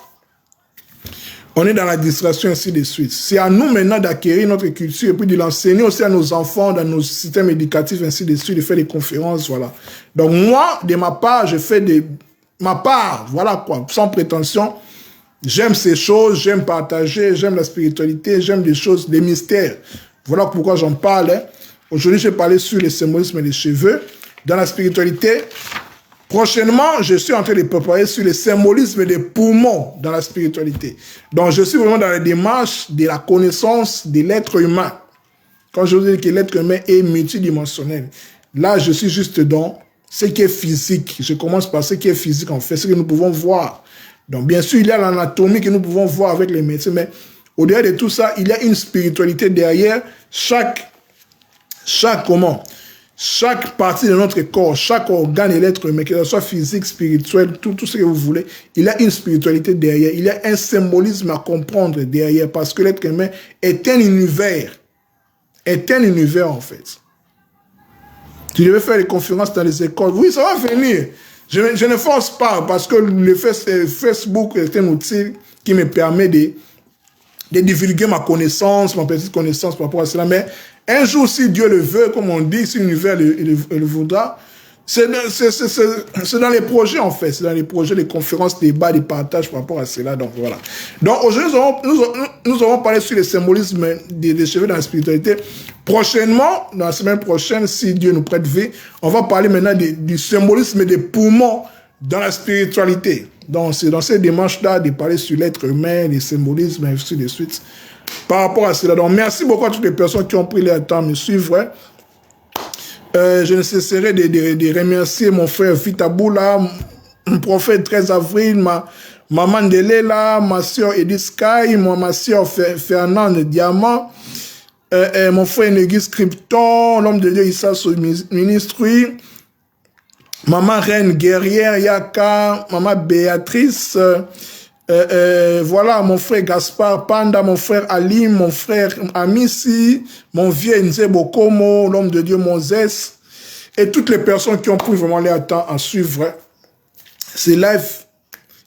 on est dans la distraction, ainsi de suite. C'est à nous maintenant d'acquérir notre culture et puis de l'enseigner aussi à nos enfants, dans nos systèmes éducatifs, ainsi de suite, de faire des conférences, voilà. Donc moi, de ma part, je fais ma part, voilà quoi, sans prétention. J'aime ces choses, j'aime partager, j'aime la spiritualité, j'aime des choses, des mystères. Voilà pourquoi j'en parle. Hein. Aujourd'hui, je vais parler sur le symbolisme des cheveux. Dans la spiritualité, prochainement, je suis en train de préparer sur le symbolisme des poumons dans la spiritualité. Donc, je suis vraiment dans la démarche de la connaissance de l'être humain. Quand je vous dis que l'être humain est multidimensionnel, là, je suis juste dans ce qui est physique. Je commence par ce qui est physique, en fait, ce que nous pouvons voir. Donc, bien sûr, il y a l'anatomie que nous pouvons voir avec les médecins, mais au-delà de tout ça, il y a une spiritualité derrière chaque partie de notre corps, chaque organe de l'être humain, que ce soit physique, spirituel, tout ce que vous voulez, il y a une spiritualité derrière, il y a un symbolisme à comprendre derrière, parce que l'être humain est un univers en fait. Tu devais faire des conférences dans les écoles, oui, ça va venir. Je ne force pas, parce que le Facebook est un outil qui me permet de divulguer ma connaissance, ma petite connaissance par rapport à cela. Mais un jour, si Dieu le veut, comme on dit, si l'univers le voudra, c'est dans les projets, en fait. C'est dans les projets, les conférences, les débats, les partages par rapport à cela. Donc, voilà. Donc, aujourd'hui, nous allons parler sur le symbolisme des cheveux dans la spiritualité. Prochainement, dans la semaine prochaine, si Dieu nous prête vie, on va parler maintenant du symbolisme des poumons dans la spiritualité. Donc, c'est dans cette démarche-là de parler sur l'être humain, les symbolismes, et ainsi de suite, par rapport à cela. Donc, merci beaucoup à toutes les personnes qui ont pris le temps de me suivre. Je ne cesserai de remercier mon frère Vitaboula, mon prophète 13 avril, Maman Delela, ma soeur Edith Sky, ma soeur Fernande Diamant, mon frère Négis Krypton, l'homme de Dieu Issa Ministry, maman Reine Guerrière Yaka, maman Béatrice, voilà, mon frère Gaspard Panda, mon frère Ali, mon frère Amissi, mon vieux Nzebo Komo, l'homme de Dieu Moses, et toutes les personnes qui ont pris vraiment leur temps à suivre ces lives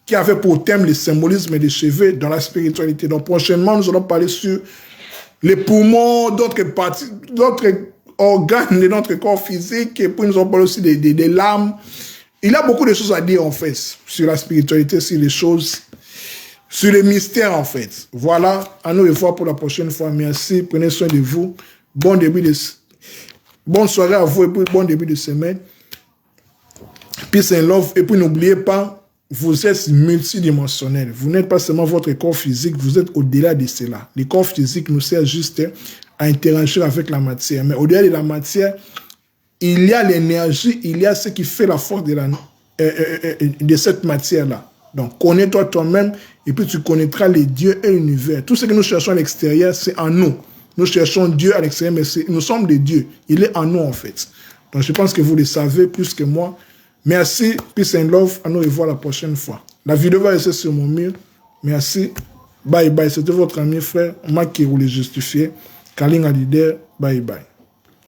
qui avaient pour thème le symbolisme des cheveux dans la spiritualité. Donc prochainement, nous allons parler sur les poumons, d'autres parties, d'autres organes de notre corps physique, et puis nous allons parler aussi des larmes. Il y a beaucoup de choses à dire en fait sur la spiritualité, sur les choses, sur les mystères en fait. Voilà, à nous revoir pour la prochaine fois. Merci, prenez soin de vous. Bonne soirée à vous et puis bon début de semaine. Peace and love. Et puis n'oubliez pas, vous êtes multidimensionnel. Vous n'êtes pas seulement votre corps physique, vous êtes au-delà de cela. Le corps physique nous sert juste à interagir avec la matière. Mais au-delà de la matière, il y a l'énergie, il y a ce qui fait la force de cette matière-là. Donc, connais-toi toi-même et puis tu connaîtras les dieux et l'univers. Tout ce que nous cherchons à l'extérieur, c'est en nous. Nous cherchons Dieu à l'extérieur, mais nous sommes des dieux. Il est en nous, en fait. Donc, je pense que vous le savez plus que moi. Merci, peace and love. À nous revoir la prochaine fois. La vidéo va rester sur mon mur. Merci. Bye bye. C'était votre ami frère, Marc qui voulait justifier. Kalinga Leader. Bye bye.